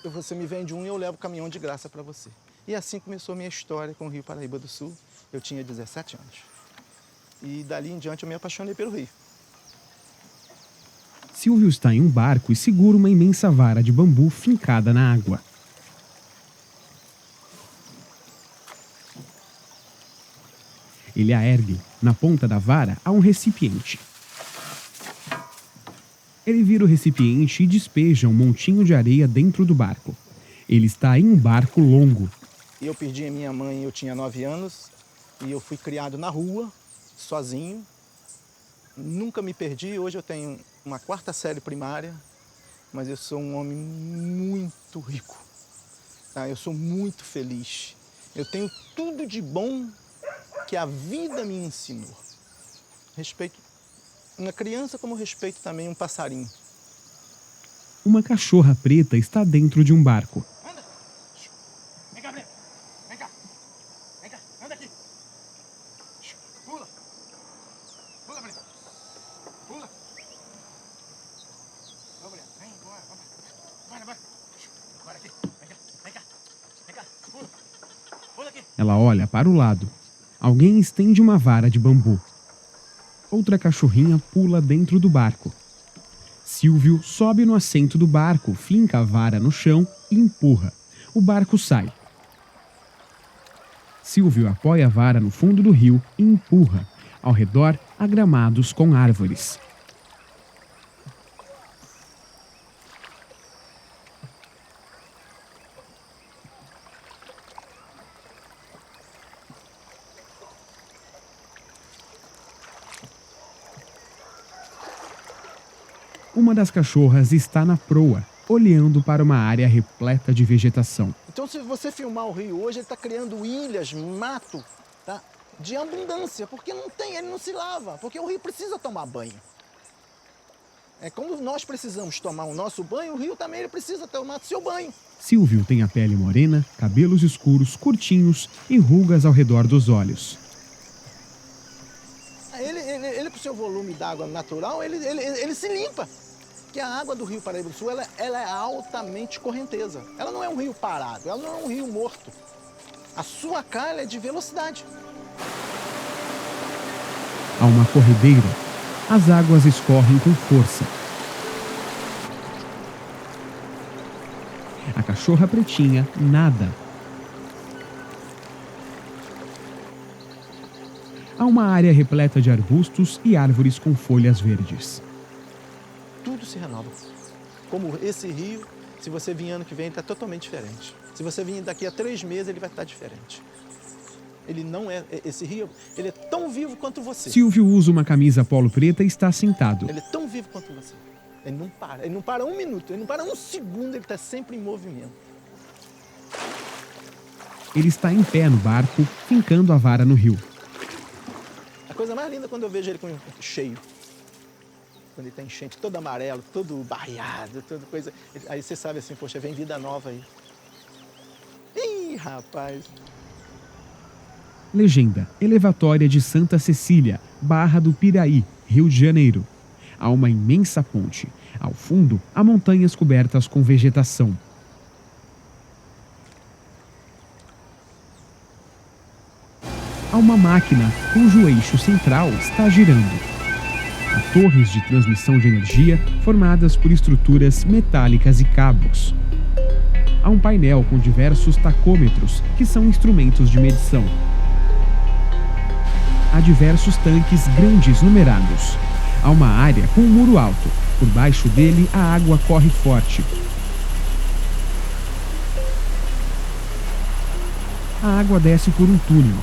Speaker 16: você me vende um e eu levo o caminhão de graça para você. E assim começou a minha história com o Rio Paraíba do Sul. Eu tinha 17 anos. E dali em diante eu me apaixonei pelo rio.
Speaker 1: Silvio está em um barco e segura uma imensa vara de bambu fincada na água. Ele a ergue. Na ponta da vara há um recipiente. Ele vira o recipiente e despeja um montinho de areia dentro do barco. Ele está em um barco longo.
Speaker 16: Eu perdi a minha mãe, eu tinha 9 anos. E eu fui criado na rua, sozinho. Nunca me perdi. Hoje eu tenho uma 4ª série primária. Mas eu sou um homem muito rico. Tá? Eu sou muito feliz. Eu tenho tudo de bom que a vida me ensinou. Respeito uma criança como respeito também um passarinho.
Speaker 1: Uma cachorra preta está dentro de um barco.
Speaker 16: Anda! Vem cá, Breno! Vem cá! Vem cá! Anda aqui! Pula! Pula, Breno! Pula!
Speaker 1: Ela olha para o lado. Alguém estende uma vara de bambu. Outra cachorrinha pula dentro do barco. Silvio sobe no assento do barco, finca a vara no chão e empurra. O barco sai. Silvio apoia a vara no fundo do rio e empurra. Ao redor, há gramados com árvores. Uma das cachorras está na proa, olhando para uma área repleta de vegetação.
Speaker 16: Então, se você filmar o rio hoje, ele está criando ilhas, mato, tá? De abundância, porque ele não se lava, porque o rio precisa tomar banho. É como nós precisamos tomar o nosso banho, o rio também ele precisa tomar seu banho.
Speaker 1: Silvio tem a pele morena, cabelos escuros, curtinhos e rugas ao redor dos olhos.
Speaker 16: Ele com seu volume d'água natural, ele se limpa. Porque a água do Rio Paraíba do Sul, ela é altamente correnteza. Ela não é um rio parado, ela não é um rio morto. A sua cara é de velocidade.
Speaker 1: Há uma corredeira. As águas escorrem com força. A cachorra pretinha nada. Há uma área repleta de arbustos e árvores com folhas verdes.
Speaker 16: Tudo se renova. Como esse rio, se você vir ano que vem, está totalmente diferente. Se você vir daqui a 3 meses, ele vai estar diferente. Ele não é... Esse rio, ele é tão vivo quanto você.
Speaker 1: Silvio usa uma camisa polo preta e está sentado.
Speaker 16: Ele é tão vivo quanto você. Ele não para 1 minuto, ele não para 1 segundo, ele está sempre em movimento.
Speaker 1: Ele está em pé no barco, fincando a vara no rio.
Speaker 16: A coisa mais linda é quando eu vejo ele com cheio. Quando ele está enchente, todo amarelo, todo barreado, toda coisa. Aí você sabe assim, poxa, vem vida nova aí. Ih, rapaz!
Speaker 1: Legenda: Elevatória de Santa Cecília, Barra do Piraí, Rio de Janeiro. Há uma imensa ponte. Ao fundo, há montanhas cobertas com vegetação. Há uma máquina cujo eixo central está girando. Há torres de transmissão de energia formadas por estruturas metálicas e cabos. Há um painel com diversos tacômetros, que são instrumentos de medição. Há diversos tanques grandes numerados. Há uma área com um muro alto. Por baixo dele, a água corre forte. A água desce por um túnel.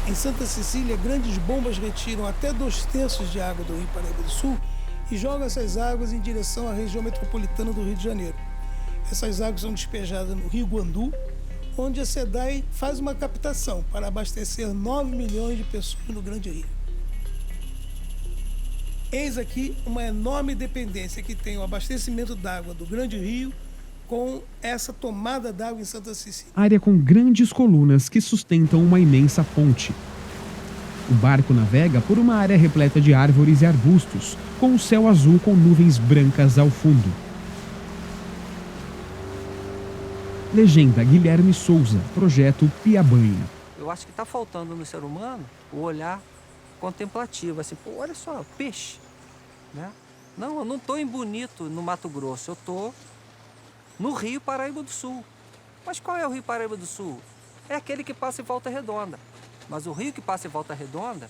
Speaker 17: Em Santa Cecília, grandes bombas retiram até 2/3 de água do Rio Paraíba do Sul e jogam essas águas em direção à região metropolitana do Rio de Janeiro. Essas águas são despejadas no Rio Guandu, onde a SEDAI faz uma captação para abastecer 9 milhões de pessoas no Grande Rio. Eis aqui uma enorme dependência que tem o abastecimento d'água do Grande Rio com essa tomada d'água em Santa Cecília.
Speaker 1: Área com grandes colunas que sustentam uma imensa ponte. O barco navega por uma área repleta de árvores e arbustos, com o céu azul com nuvens brancas ao fundo. Legenda: Guilherme Souza, projeto Piabanha.
Speaker 18: Eu acho que está faltando no ser humano o olhar contemplativo, assim, pô, olha só, peixe, né? Não, eu não estou em Bonito, no Mato Grosso, eu estou no Rio Paraíba do Sul. Mas qual é o Rio Paraíba do Sul? É aquele que passa em Volta Redonda. Mas o rio que passa em Volta Redonda,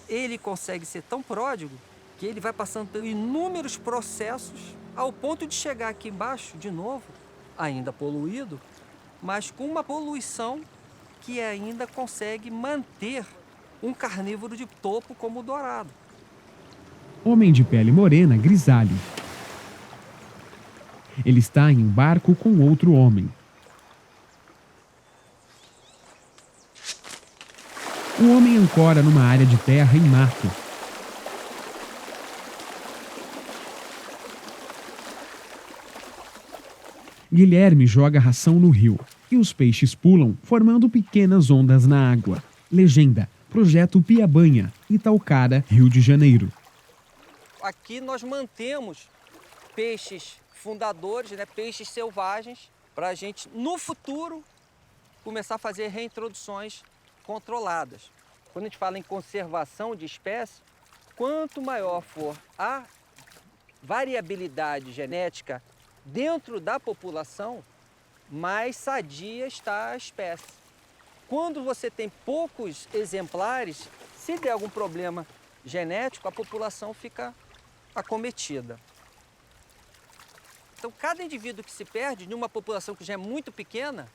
Speaker 18: ele consegue ser tão pródigo que ele vai passando por inúmeros processos ao ponto de chegar aqui embaixo, de novo, ainda poluído, mas com uma poluição que ainda consegue manter um carnívoro de topo como o dourado.
Speaker 1: Homem de pele morena, grisalho. Ele está em um barco com outro homem. O homem ancora numa área de terra e mato. Guilherme joga ração no rio e os peixes pulam, formando pequenas ondas na água. Legenda: Projeto Piabanha, Itaucara, Rio de Janeiro.
Speaker 18: Aqui nós mantemos peixes fundadores, né, peixes selvagens, para a gente, no futuro, começar a fazer reintroduções controladas. Quando a gente fala em conservação de espécies, quanto maior for a variabilidade genética dentro da população, mais sadia está a espécie. Quando você tem poucos exemplares, se der algum problema genético, a população fica acometida. Então, cada indivíduo que se perde numa população que já é muito pequena,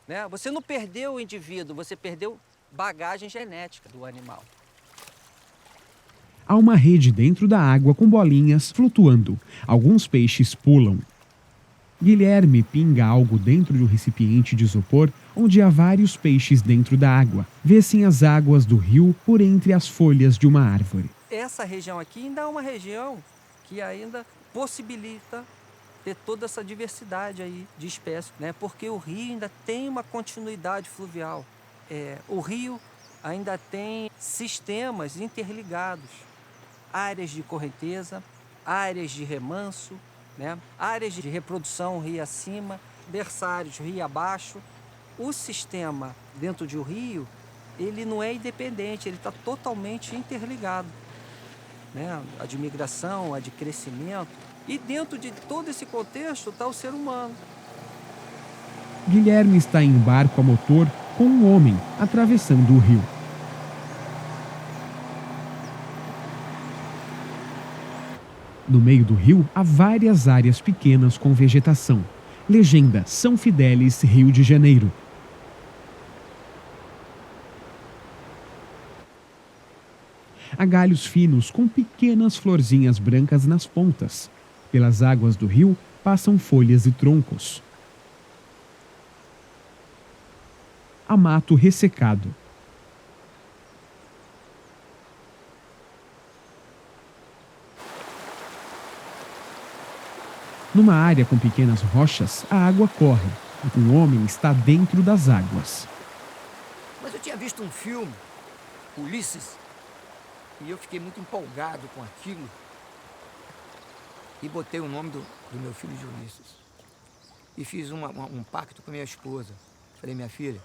Speaker 18: né, você não perdeu o indivíduo, você perdeu bagagem genética do animal.
Speaker 1: Há uma rede dentro da água com bolinhas flutuando. Alguns peixes pulam. Guilherme pinga algo dentro de um recipiente de isopor onde há vários peixes dentro da água. Vê-se as águas do rio por entre as folhas de uma árvore.
Speaker 18: Essa região aqui ainda é uma região que ainda possibilita ter toda essa diversidade aí de espécies, né? Porque o rio ainda tem uma continuidade fluvial. O rio ainda tem sistemas interligados, áreas de correnteza, áreas de remanso, né? Áreas de reprodução rio acima, berçários rio abaixo. O sistema dentro de um rio, ele não é independente, ele está totalmente interligado, né? A de migração, a de crescimento. E dentro de todo esse contexto está o ser humano.
Speaker 1: Guilherme está em um barco a motor com um homem atravessando o rio. No meio do rio, há várias áreas pequenas com vegetação. Legenda: São Fidélis, Rio de Janeiro. Há galhos finos com pequenas florzinhas brancas nas pontas. Pelas águas do rio passam folhas e troncos. Há mato ressecado. Numa área com pequenas rochas, a água corre. Um homem está dentro das águas.
Speaker 14: Mas eu tinha visto um filme, Ulisses, e eu fiquei muito empolgado com aquilo e botei o nome do meu filho de Ulisses. E fiz um pacto com minha esposa. Falei: minha filha,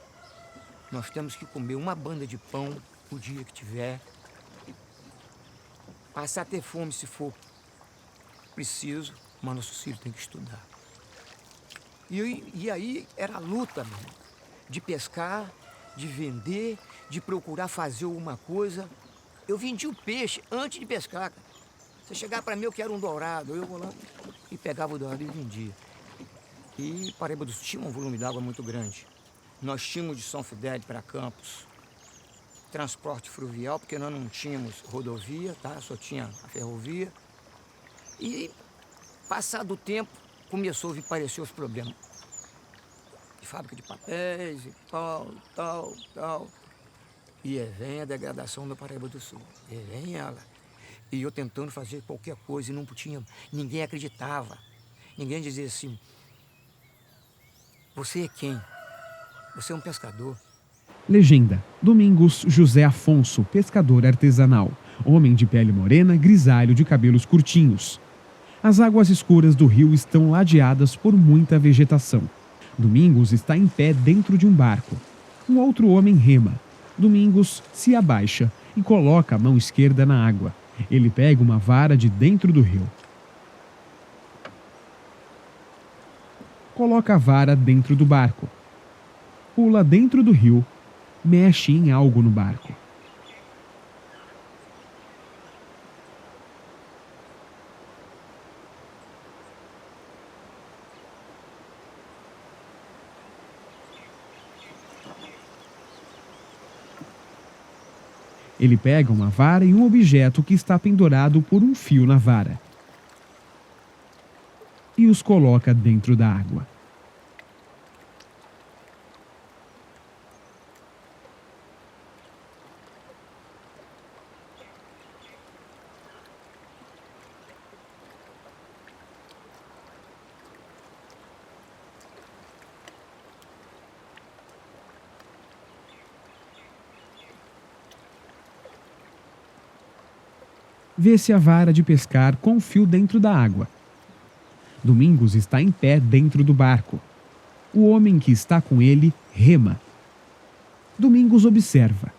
Speaker 14: nós temos que comer uma banda de pão o dia que tiver, passar a ter fome se for preciso, mas nosso filho tem que estudar. E aí era a luta mesmo, de pescar, de vender, de procurar fazer alguma coisa. Eu vendia o peixe antes de pescar, cara. Você chegar para mim, eu quero um dourado, eu vou lá e pegava o dourado e vendia. E Paraíba do Sul tinha um volume de água muito grande. Nós tínhamos de São Fidélis para Campos transporte fluvial, porque nós não tínhamos rodovia, tá? Só tinha a ferrovia. E, passado o tempo, começou a vir aparecer os problemas. De fábrica de papéis e tal. E vem a degradação da Paraíba do Sul. E vem ela. E eu tentando fazer qualquer coisa e não tinha, ninguém acreditava. Ninguém dizia assim: você é quem? Você é um pescador.
Speaker 1: Legenda: Domingos José Afonso, pescador artesanal. Homem de pele morena, grisalho, de cabelos curtinhos. As águas escuras do rio estão ladeadas por muita vegetação. Domingos está em pé dentro de um barco. Um outro homem rema. Domingos se abaixa e coloca a mão esquerda na água. Ele pega uma vara de dentro do rio. Coloca a vara dentro do barco. Pula dentro do rio. Mexe em algo no barco. Ele pega uma vara e um objeto que está pendurado por um fio na vara e os coloca dentro da água. Vê-se a vara de pescar com o fio dentro da água. Domingos está em pé dentro do barco. O homem que está com ele rema. Domingos observa.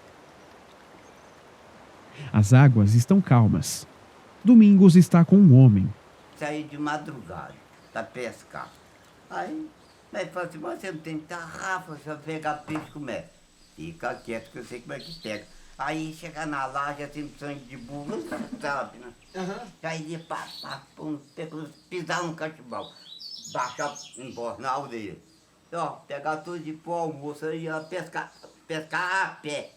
Speaker 1: As águas estão calmas. Domingos está com um homem.
Speaker 19: Saí de madrugada para pescar. Aí, ele falou assim, você não tem tarrafa, só pegar peixe como é. Fica quieto que eu sei como é que pega. Aí chega na laje, tem sangue de burro, sabe, né? Aí ele pisar no cachibal, baixar embora na aldeia. Ó, pegar tudo de pó, almoço, aí ia pescar a pé.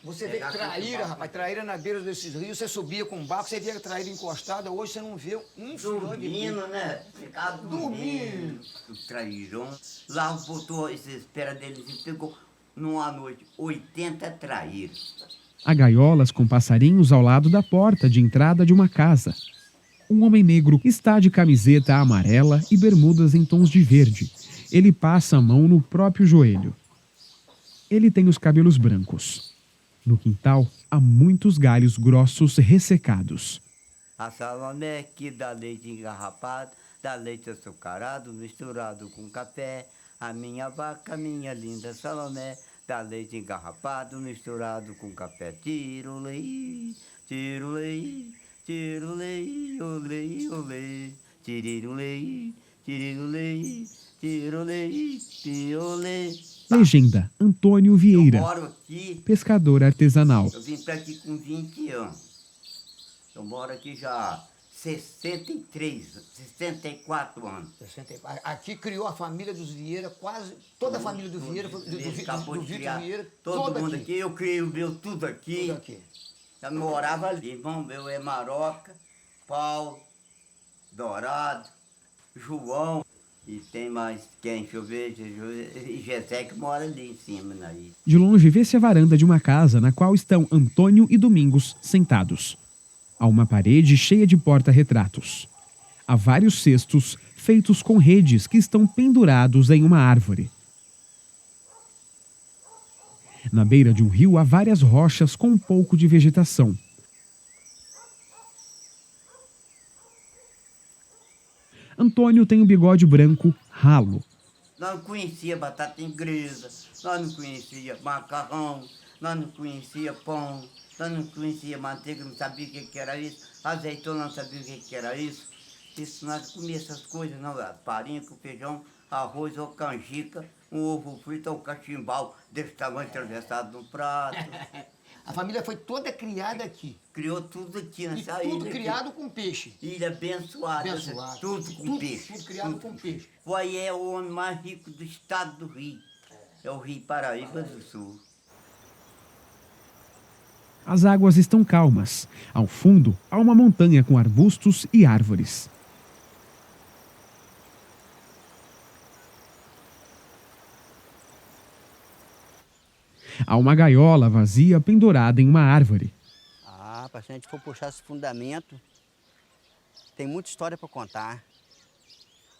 Speaker 14: Você vê traíra, rapaz, traíra na beira desses rios, você subia com um barco, você via traíra encostada, hoje você não vê um filho de
Speaker 19: Dormindo, né? Ficava dormindo. O trairão. Lá botou essa espera deles e pegou numa noite 80 traíras.
Speaker 1: Há gaiolas com passarinhos ao lado da porta de entrada de uma casa. Um homem negro está de camiseta amarela e bermudas em tons de verde. Ele passa a mão no próprio joelho. Ele tem os cabelos brancos. No quintal, há muitos galhos grossos ressecados.
Speaker 19: A Salomé que dá leite engarrapado, dá leite açucarado, misturado com café. A minha vaca, minha linda Salomé, dá leite engarrapado, misturado com café. Tirulei, tirulei, tirulei, olei, olei. Tirulei, tirulei, tirulei, tirulei.
Speaker 1: Legenda: Antônio Vieira,
Speaker 19: Eu moro aqui,
Speaker 1: pescador artesanal.
Speaker 19: eu vim pra aqui com 20 anos. Eu moro aqui já há 64 anos.
Speaker 14: 64. Aqui criou a família dos Vieira, quase toda a família do Vieira, do
Speaker 19: Acabou de
Speaker 14: Vitor
Speaker 19: criar
Speaker 14: Vieira,
Speaker 19: todo mundo aqui. Eu criei o meu tudo aqui.
Speaker 14: Tudo aqui.
Speaker 19: Eu morava ali. Irmão meu é Maroca, Paulo, Dourado, João. E tem mais quem? Deixa eu ver. E Gessé que mora ali em cima. Aí.
Speaker 1: De longe vê-se a varanda de uma casa na qual estão Antônio e Domingos sentados. Há uma parede cheia de porta-retratos. Há vários cestos feitos com redes que estão pendurados em uma árvore. Na beira de um rio há várias rochas com um pouco de vegetação. Antônio tem um bigode branco ralo.
Speaker 19: Nós não conhecia batata inglesa, nós não conhecia macarrão, nós não conhecia pão, nós não conhecia manteiga, não sabia o que era isso, azeitona não sabia o que era isso. Isso nós comíamos essas coisas, não, farinha com feijão, arroz ou canjica, um ovo frito ou cachimbal desse tamanho atravessado no prato.
Speaker 14: A família foi toda criada aqui.
Speaker 19: Criou tudo aqui nessa ilha.
Speaker 14: Tudo criado com peixe.
Speaker 19: Ilha abençoada.
Speaker 14: Abençoada.
Speaker 19: Tudo com peixe.
Speaker 14: Tudo criado com peixe.
Speaker 19: Foi o homem mais rico do estado do Rio. É o Rio Paraíba do Sul.
Speaker 1: As águas estão calmas. Ao fundo, há uma montanha com arbustos e árvores. Há uma gaiola vazia pendurada em uma árvore.
Speaker 15: Ah, se a gente for puxar esse fundamento, tem muita história para contar.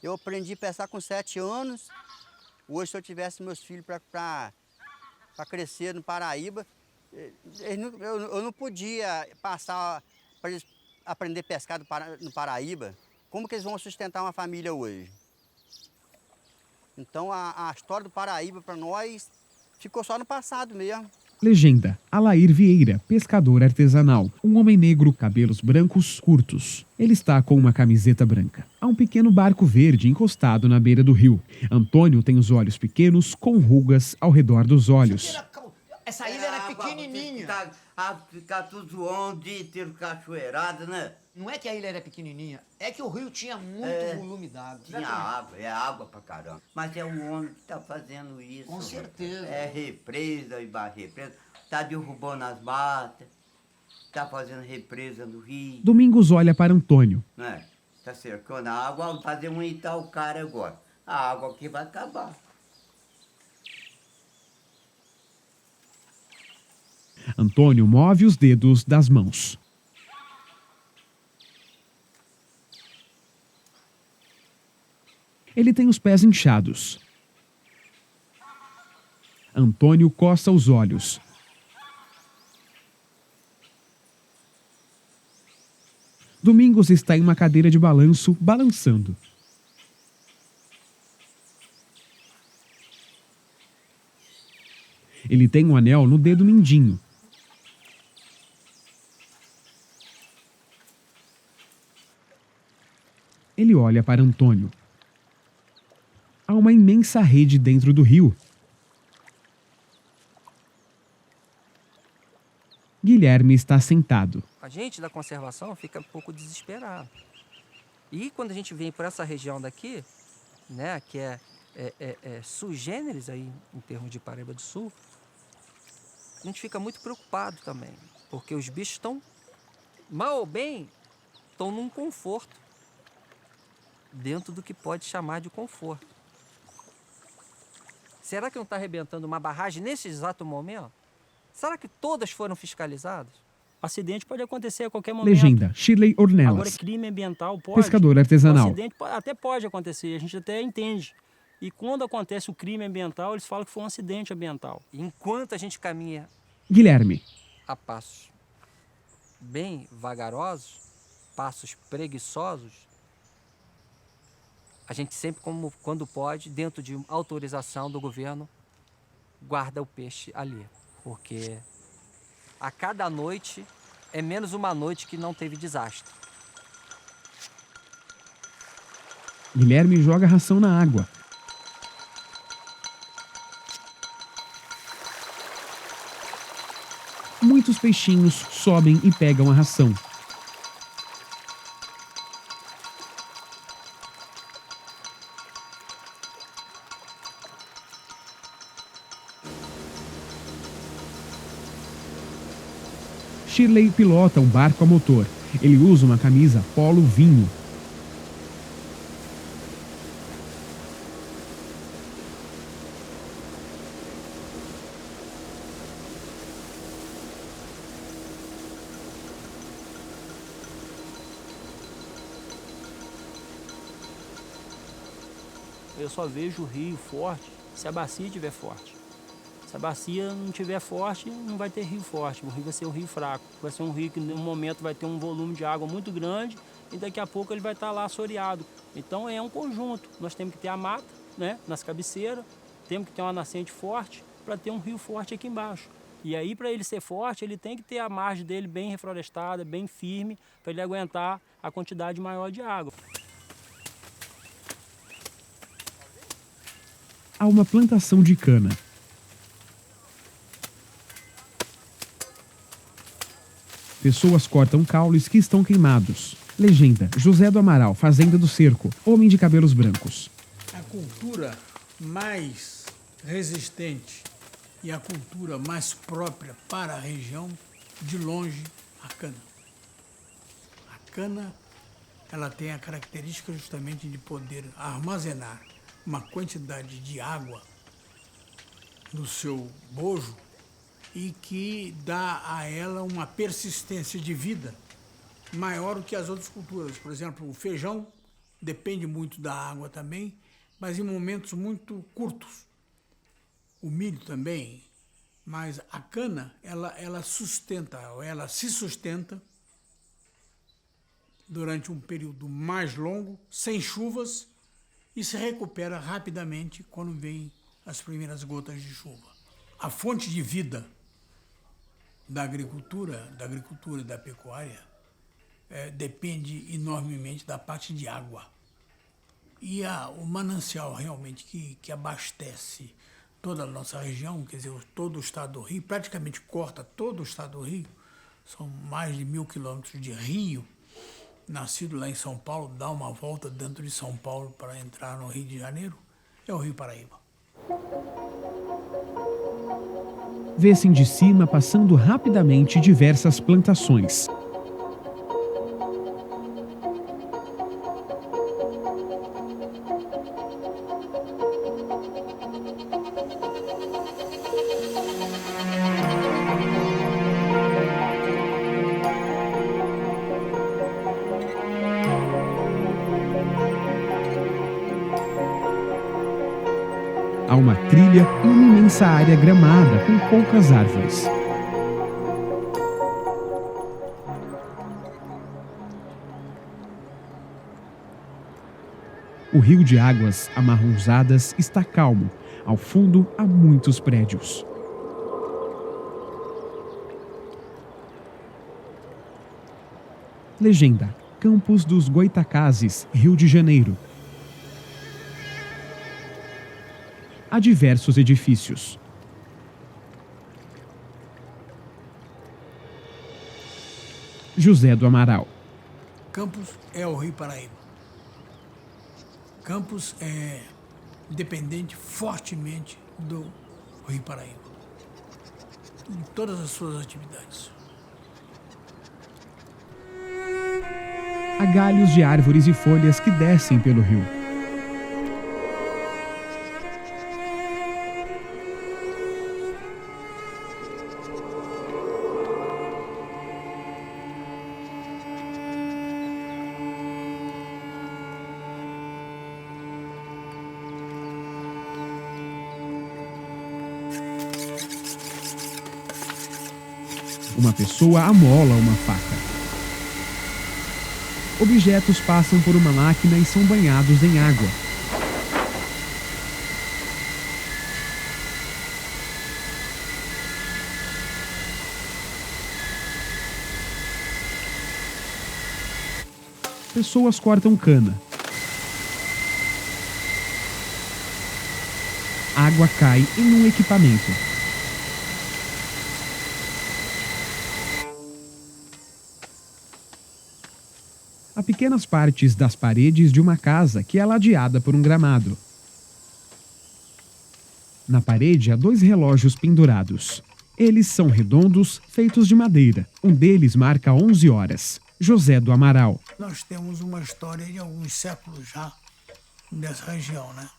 Speaker 15: Eu aprendi a pescar com 7 anos. Hoje, se eu tivesse meus filhos para crescer no Paraíba, eu não podia passar para eles aprender a pescar no Paraíba. Como que eles vão sustentar uma família hoje? Então, a história do Paraíba para nós ficou só no passado mesmo.
Speaker 1: Legenda: Alair Vieira, pescador artesanal. Um homem negro, cabelos brancos curtos. Ele está com uma camiseta branca. Há um pequeno barco verde encostado na beira do rio. Antônio tem os olhos pequenos com rugas ao redor dos olhos.
Speaker 14: Essa ilha era pequenininha.
Speaker 19: Ficar tudo zoando, o dia inteiro cachoeirada, né?
Speaker 14: Não é que a ilha era pequenininha, é que o rio tinha muito volume d'água.
Speaker 19: Tinha água, é água pra caramba. Mas é o homem que tá fazendo isso.
Speaker 14: Com certeza.
Speaker 19: É represa e represa. Tá derrubando as matas, tá fazendo represa no rio.
Speaker 1: Domingos olha para Antônio.
Speaker 19: Né? Tá cercando a água, vou fazer um Itaúcara agora. A água aqui vai acabar.
Speaker 1: Antônio move os dedos das mãos. Ele tem os pés inchados. Antônio coça os olhos. Domingos está em uma cadeira de balanço, balançando. Ele tem um anel no dedo mindinho. Ele olha para Antônio. Há uma imensa rede dentro do rio. Guilherme está sentado.
Speaker 18: A gente da conservação fica um pouco desesperado. E quando a gente vem por essa região daqui, né, que é sui generis aí em termos de Paraíba do Sul, a gente fica muito preocupado também, porque os bichos estão, mal ou bem, estão num conforto, dentro do que pode chamar de conforto. Será que não está arrebentando uma barragem nesse exato momento? Será que todas foram fiscalizadas?
Speaker 20: Acidente pode acontecer a qualquer momento.
Speaker 1: Legenda, Shirley Ornelas.
Speaker 20: Agora, crime ambiental pode.
Speaker 1: Pescador artesanal.
Speaker 20: Acidente até pode acontecer, a gente até entende. E quando acontece o crime ambiental, eles falam que foi um acidente ambiental.
Speaker 18: Enquanto a gente caminha
Speaker 1: Guilherme.
Speaker 18: a passos bem vagarosos, passos preguiçosos, a gente sempre, como quando pode, dentro de autorização do governo, guarda o peixe ali. Porque a cada noite é menos uma noite que não teve desastre.
Speaker 1: Guilherme joga ração na água. Muitos peixinhos sobem e pegam a ração. Shirley pilota um barco a motor. Ele usa uma camisa polo vinho.
Speaker 20: Eu só vejo o rio forte se a bacia estiver forte. Se a bacia não estiver forte, não vai ter rio forte. O rio vai ser um rio fraco. Vai ser um rio que, num momento, vai ter um volume de água muito grande e daqui a pouco ele vai estar lá assoreado. Então, é um conjunto. Nós temos que ter a mata, né, nas cabeceiras, temos que ter uma nascente forte para ter um rio forte aqui embaixo. E aí, para ele ser forte, ele tem que ter a margem dele bem reflorestada, bem firme, para ele aguentar a quantidade maior de água.
Speaker 1: Há uma plantação de cana. Pessoas cortam caules que estão queimados. Legenda, José do Amaral, Fazenda do Cerco, homem de cabelos brancos.
Speaker 17: A cultura mais resistente e a cultura mais própria para a região, de longe, a cana. A cana, ela tem a característica justamente de poder armazenar uma quantidade de água no seu bojo e que dá a ela uma persistência de vida maior do que as outras culturas. Por exemplo, o feijão depende muito da água também, mas em momentos muito curtos. O milho também, mas a cana, ela se sustenta durante um período mais longo, sem chuvas, e se recupera rapidamente quando vem as primeiras gotas de chuva. A fonte de vida da agricultura e da pecuária depende enormemente da parte de água. E o manancial realmente que abastece toda a nossa região, quer dizer, todo o estado do Rio, praticamente corta todo o estado do Rio, são mais de 1000 quilômetros de rio, nascido lá em São Paulo, dá uma volta dentro de São Paulo para entrar no Rio de Janeiro, é o Rio Paraíba.
Speaker 1: Vê-se de cima passando rapidamente diversas plantações. Há uma trilha e uma imensa área gramada com poucas árvores. O rio de águas amarronzadas está calmo. Ao fundo, há muitos prédios. Legenda: Campos dos Goitacazes, Rio de Janeiro. Há diversos edifícios. José do Amaral.
Speaker 17: Campos é o Rio Paraíba. Campos é dependente fortemente do Rio Paraíba, em todas as suas atividades.
Speaker 1: Há galhos de árvores e folhas que descem pelo rio. Uma pessoa amola uma faca. Objetos passam por uma máquina e são banhados em água. Pessoas cortam cana. Água cai em um equipamento. Há pequenas partes das paredes de uma casa que é ladeada por um gramado. Na parede há 2 relógios pendurados. Eles são redondos, feitos de madeira. Um deles marca 11 horas. José do Amaral.
Speaker 17: Nós temos uma história de alguns séculos já dessa região, né?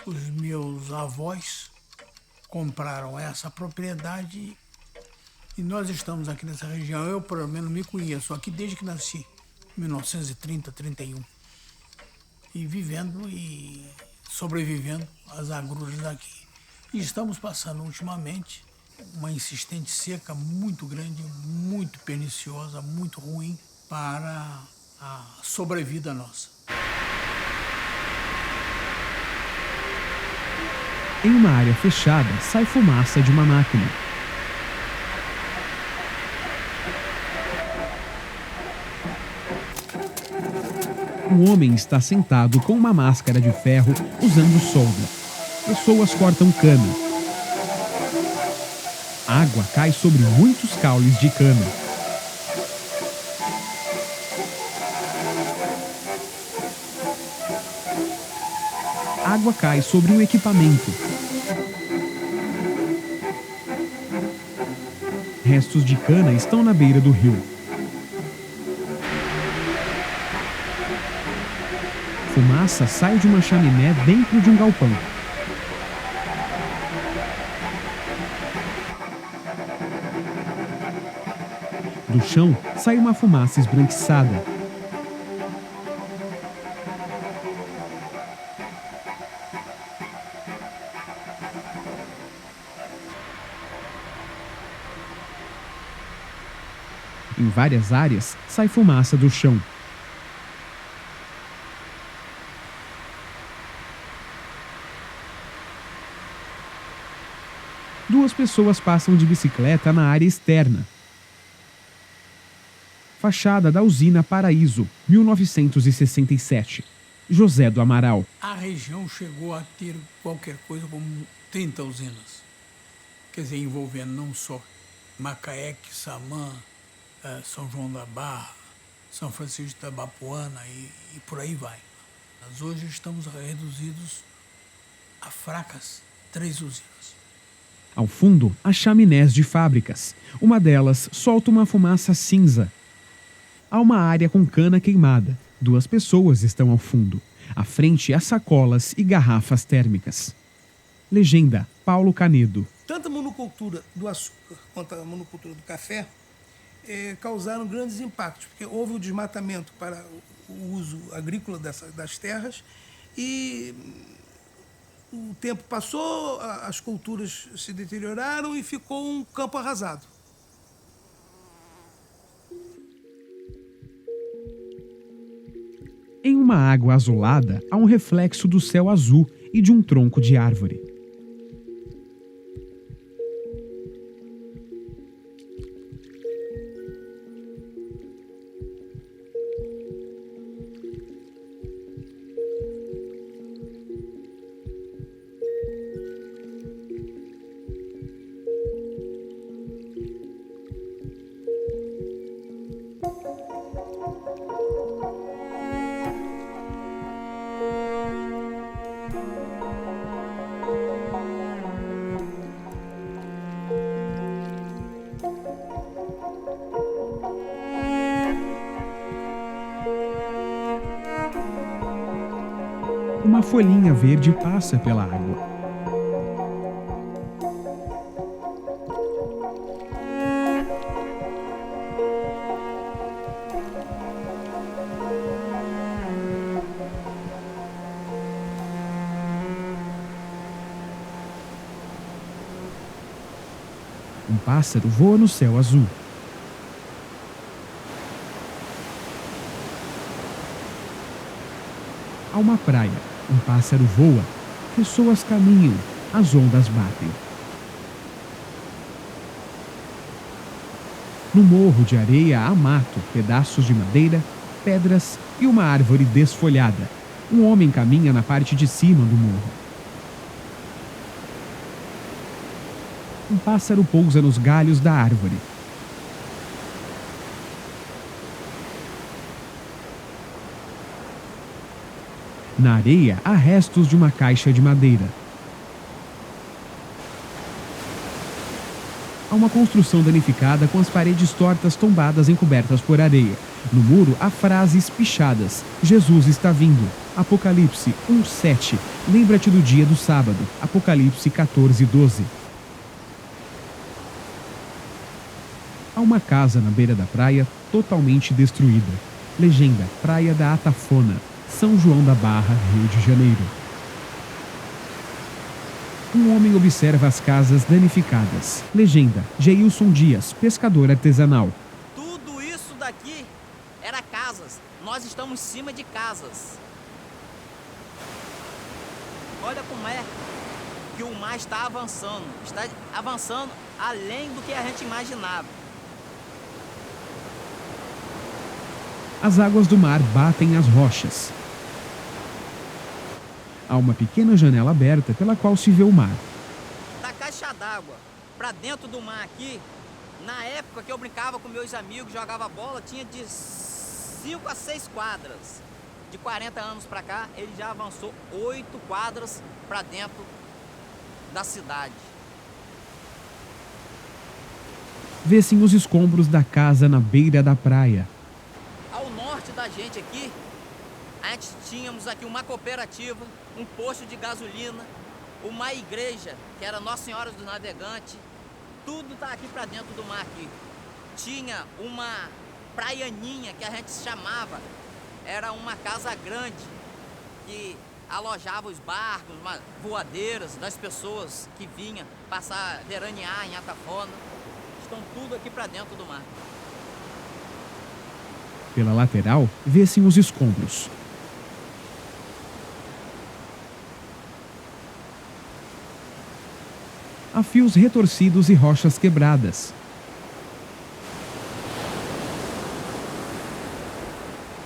Speaker 17: Os meus avós compraram essa propriedade e nós estamos aqui nessa região. Eu, pelo menos, me conheço aqui desde que nasci, 1930, 31. E vivendo e sobrevivendo às agruras aqui. E estamos passando, ultimamente, uma insistente seca muito grande, muito perniciosa, muito ruim para a sobrevida nossa.
Speaker 1: Em uma área fechada, sai fumaça de uma máquina. Um homem está sentado com uma máscara de ferro usando solda. Pessoas cortam cana. Água cai sobre muitos caules de cana. Água cai sobre um equipamento. Restos de cana estão na beira do rio. Fumaça sai de uma chaminé dentro de um galpão. Do chão sai uma fumaça esbranquiçada. Em várias áreas sai fumaça do chão. Duas pessoas passam de bicicleta na área externa. Fachada da usina Paraíso, 1967. José do Amaral.
Speaker 17: A região chegou a ter qualquer coisa como 30 usinas. Quer dizer, envolvendo não só Macaé, Samã, São João da Barra, São Francisco de Itabapoana e por aí vai. Mas hoje estamos reduzidos a fracas 3 usinas.
Speaker 1: Ao fundo, há chaminés de fábricas. Uma delas solta uma fumaça cinza. Há uma área com cana queimada. 2 pessoas estão ao fundo. À frente há sacolas e garrafas térmicas. Legenda: Paulo Canedo.
Speaker 17: Tanto a monocultura do açúcar quanto a monocultura do café causaram grandes impactos, porque houve o desmatamento para o uso agrícola das terras e o tempo passou, as culturas se deterioraram e ficou um campo arrasado.
Speaker 1: Em uma água azulada, há um reflexo do céu azul e de um tronco de árvore. Uma folhinha verde passa pela água. Um pássaro voa no céu azul. Há uma praia, um pássaro voa, pessoas caminham, as ondas batem. No morro de areia há mato, pedaços de madeira, pedras e uma árvore desfolhada. Um homem caminha na parte de cima do morro. Um pássaro pousa nos galhos da árvore. Na areia há restos de uma caixa de madeira. Há uma construção danificada com as paredes tortas tombadas encobertas por areia. No muro há frases pichadas. Jesus está vindo. Apocalipse 1:7. Lembra-te do dia do sábado. Apocalipse 14:12. Há uma casa na beira da praia totalmente destruída. Legenda: Praia da Atafona, São João da Barra, Rio de Janeiro. Um homem observa as casas danificadas. Legenda: Geilson Dias, pescador artesanal.
Speaker 21: Tudo isso daqui era casas. Nós estamos em cima de casas. Olha como é que o mar está avançando. Está avançando além do que a gente imaginava.
Speaker 1: As águas do mar batem as rochas. Há uma pequena janela aberta pela qual se vê o mar.
Speaker 21: Da caixa d'água para dentro do mar aqui, na época que eu brincava com meus amigos, jogava bola, tinha de 5 a 6 quadras. De 40 anos para cá, ele já avançou 8 quadras para dentro da cidade.
Speaker 1: Vê-se os escombros da casa na beira da praia.
Speaker 21: Ao norte da gente aqui, a gente tínhamos aqui uma cooperativa, um posto de gasolina, uma igreja, que era Nossa Senhora do Navegante. Tudo tá aqui para dentro do mar aqui. Tinha uma praianinha que a gente chamava, era uma casa grande que alojava os barcos, voadeiras das pessoas que vinham passar, veranear em Atafona. Estão tudo aqui para dentro do mar.
Speaker 1: Pela lateral, vê-se os escombros. Há fios retorcidos e rochas quebradas.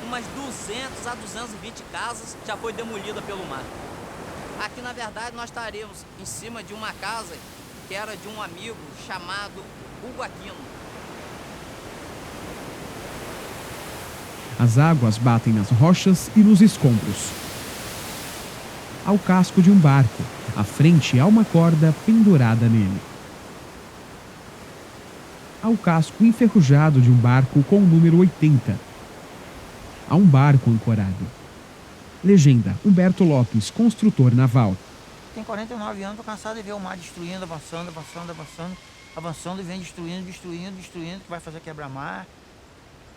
Speaker 21: Umas 200 a 220 casas já foi demolida pelo mar. Aqui, na verdade, nós estaremos em cima de uma casa que era de um amigo chamado Hugo Aquino.
Speaker 1: As águas batem nas rochas e nos escombros. Há o casco de um barco. À frente há uma corda pendurada nele. Há o casco enferrujado de um barco com o número 80. Há um barco ancorado. Legenda: Humberto Lopes, construtor naval.
Speaker 22: Tem 49 anos, tô cansado de ver o mar destruindo, avançando e vem destruindo, que vai fazer quebra-mar,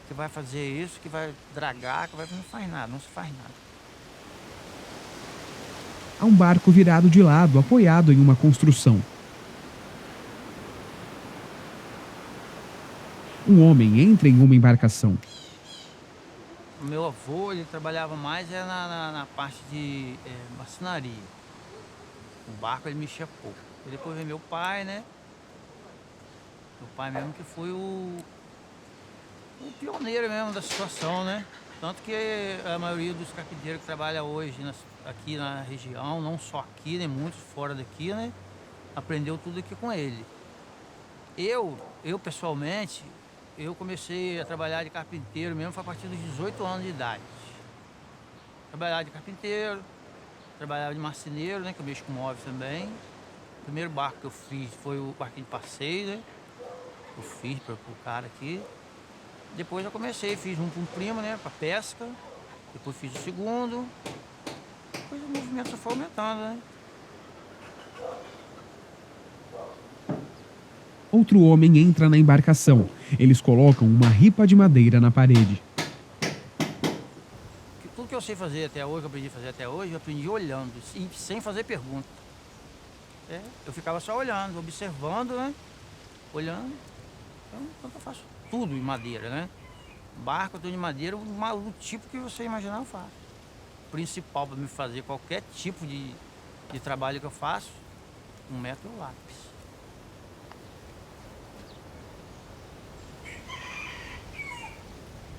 Speaker 22: que vai fazer isso, que vai dragar, não faz nada, não se faz nada.
Speaker 1: Há um barco virado de lado, apoiado em uma construção. Um homem entra em uma embarcação.
Speaker 22: O meu avô, ele trabalhava mais na parte de marcenaria. O barco ele mexia pouco. E depois veio meu pai, né? Meu pai mesmo que foi o pioneiro mesmo da situação, né? Tanto que a maioria dos carpinteiros que trabalham hoje aqui na região, não só aqui, né? Muitos fora daqui, né? Aprendeu tudo aqui com ele. Eu pessoalmente, eu comecei a trabalhar de carpinteiro mesmo foi a partir dos 18 anos de idade. Trabalhava de carpinteiro, trabalhava de marceneiro, né? Que eu mexo com móveis também. O primeiro barco que eu fiz foi o barquinho de passeio, né? Eu fiz para o cara aqui. Depois eu comecei, fiz um para um primo, né? Para pesca. Depois fiz o segundo. depois o movimento só foi aumentando, né?
Speaker 1: Outro homem entra na embarcação. Eles colocam uma ripa de madeira na parede.
Speaker 22: Tudo que eu sei fazer até hoje, que eu aprendi a fazer até hoje, eu aprendi olhando, sem fazer pergunta. Eu ficava só olhando, observando, né? Olhando. Então eu faço tudo em madeira, né? Barco, tudo de madeira, o tipo que você imaginar eu faço. O principal para me fazer qualquer tipo de trabalho que eu faço, um método é o lápis.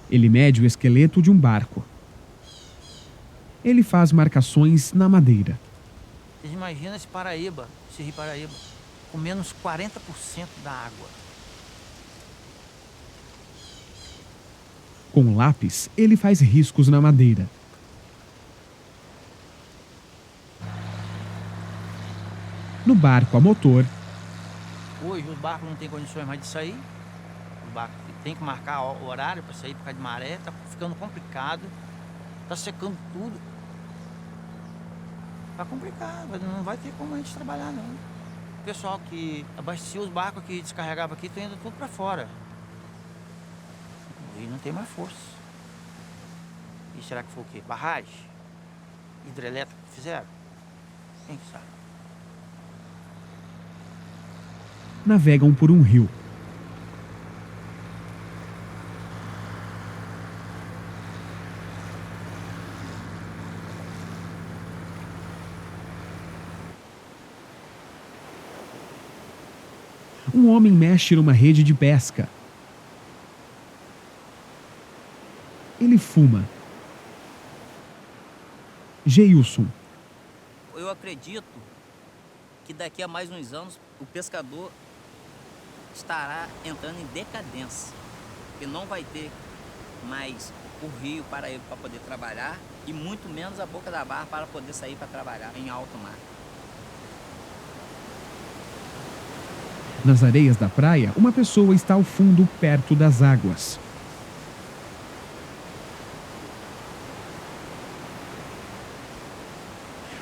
Speaker 1: Ele mede o esqueleto de um barco. Ele faz marcações na madeira.
Speaker 22: Vocês imaginam esse rio Paraíba, com menos 40% da água.
Speaker 1: Com lápis, ele faz riscos na madeira. No barco a motor,
Speaker 22: Hoje os barcos não têm condições mais de sair. O barco tem que marcar o horário para sair por causa de maré, tá ficando complicado. Tá secando tudo. Tá complicado, não vai ter como a gente trabalhar não. O pessoal que abastecia os barcos que descarregava aqui, tá indo tudo para fora. E não tem mais força. E será que foi o quê? Barragem? Hidrelétrica que fizeram? Quem que sabe?
Speaker 1: navegam por um rio. Um homem mexe numa rede de pesca. Ele fuma. Geilson.
Speaker 21: Eu acredito que daqui a mais uns anos o pescador estará entrando em decadência. Porque não vai ter mais o rio para ele para poder trabalhar e muito menos a boca da barra para poder sair para trabalhar em alto mar.
Speaker 1: Nas areias da praia, uma pessoa está ao fundo, perto das águas.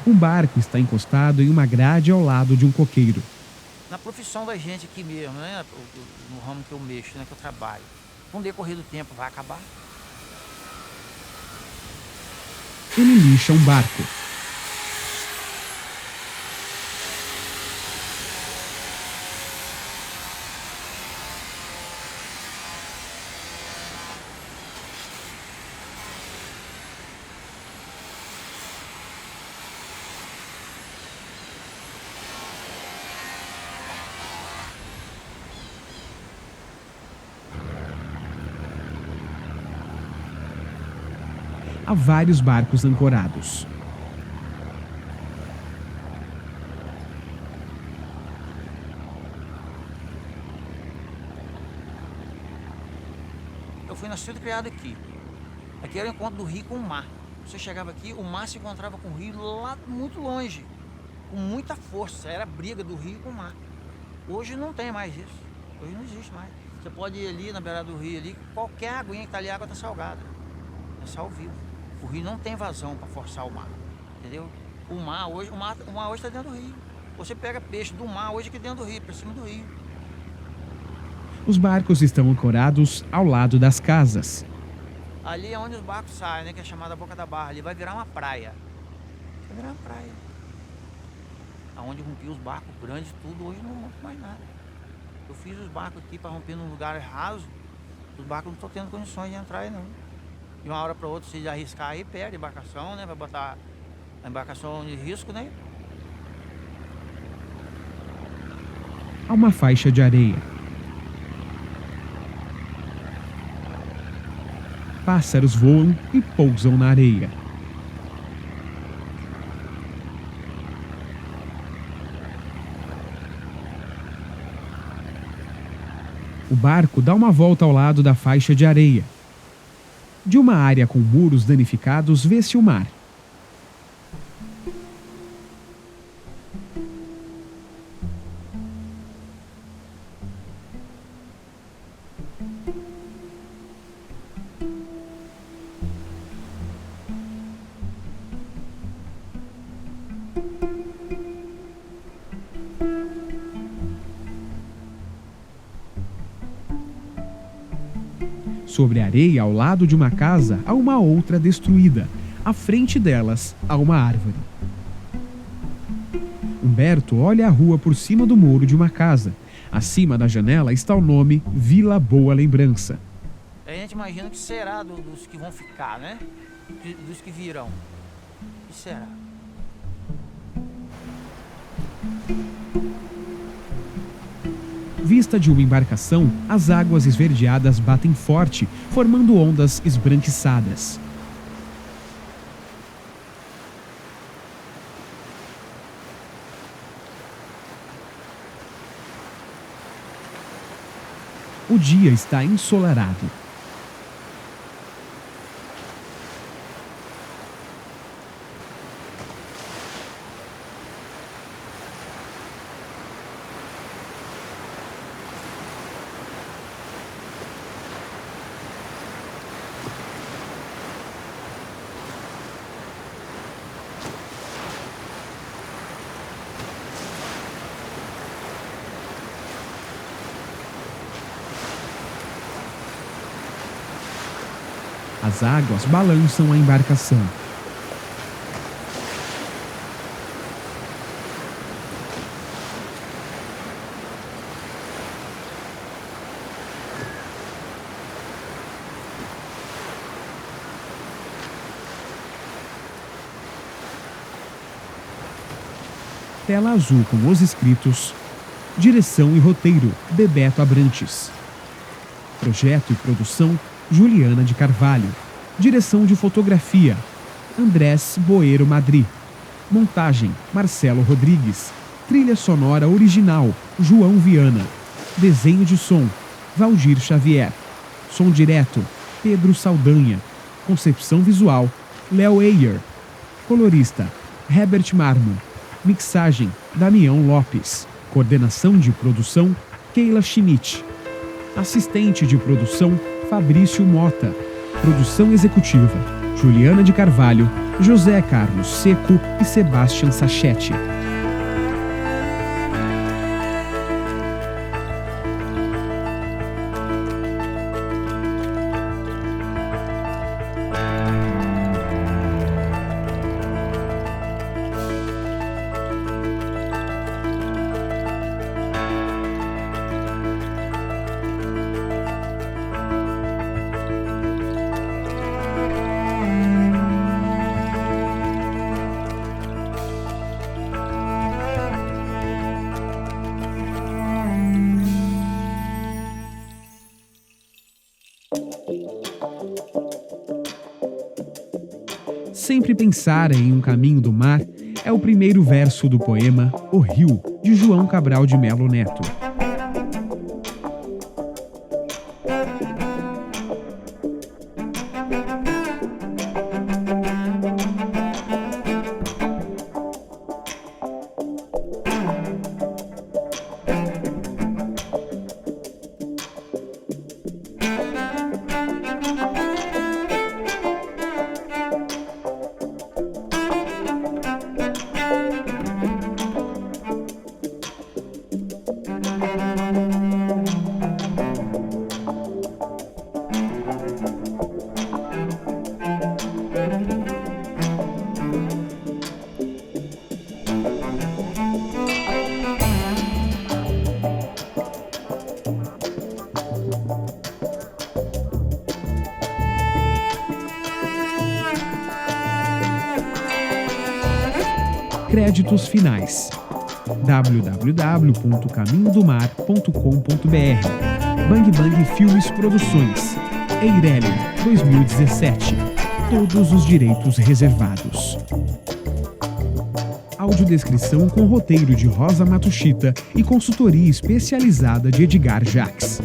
Speaker 1: Um barco está encostado em uma grade ao lado de um coqueiro.
Speaker 22: Na profissão da gente aqui mesmo, né? No ramo que eu mexo, né? Que eu trabalho. Com o decorrer do tempo vai acabar.
Speaker 1: Ele lixa um barco. Há vários barcos ancorados.
Speaker 22: Eu fui nascido e criado aqui. Aqui era o encontro do rio com o mar. Você chegava aqui, o mar se encontrava com o rio lá muito longe, com muita força. Era a briga do rio com o mar. Hoje não tem mais isso. Hoje não existe mais. Você pode ir ali na beirada do rio, ali, qualquer aguinha que tá ali, a água tá salgada. É sal vivo. O rio não tem vazão para forçar o mar, entendeu? O mar hoje está dentro do rio. Você pega peixe do mar hoje aqui dentro do rio, para cima do rio.
Speaker 1: Os barcos estão ancorados ao lado das casas.
Speaker 22: Ali é onde os barcos saem, né? Que é chamada Boca da Barra. Ali vai virar uma praia. Vai virar uma praia. Aonde rompia os barcos grandes, tudo, hoje não rompe mais nada. Eu fiz os barcos aqui para romper num lugar raso. Os barcos não estão tendo condições de entrar aí, não. De uma hora para outra, se arriscar aí, perde a embarcação, né? Vai botar a embarcação de risco, né?
Speaker 1: Há uma faixa de areia. Pássaros voam e pousam na areia. O barco dá uma volta ao lado da faixa de areia. De uma área com muros danificados, vê-se o mar. Sobre a areia, ao lado de uma casa, há uma outra destruída. À frente delas, há uma árvore. Humberto olha a rua por cima do muro de uma casa. Acima da janela está o nome Vila Boa Lembrança.
Speaker 22: A gente imagina que será dos que vão ficar, né? Dos que virão. O que será?
Speaker 1: Vista de uma embarcação, as águas esverdeadas batem forte, formando ondas esbranquiçadas. O dia está ensolarado. As águas balançam a embarcação. Tela azul com os escritos: direção e roteiro, Bebeto Abrantes. Projeto e produção, Juliana de Carvalho. Direção de fotografia, Andrés Boeiro Madri. Montagem, Marcelo Rodrigues. Trilha sonora original, João Viana. Desenho de som, Valdir Xavier. Som direto, Pedro Saldanha. Concepção visual, Léo Eyer. Colorista, Herbert Marmo. Mixagem, Damião Lopes. Coordenação de produção, Keila Schmidt. Assistente de produção, Fabrício Mota. Produção executiva, Juliana de Carvalho, José Carlos Seco e Sebastian Sachetti. Sempre pensar em um caminho do mar é o primeiro verso do poema O Rio, de João Cabral de Melo Neto. Créditos finais: www.caminhodomar.com.br. Bang Bang Filmes Produções, Eireli, 2017. Todos os direitos reservados. Audiodescrição com roteiro de Rosa Matuchita e consultoria especializada de Edgar Jacques.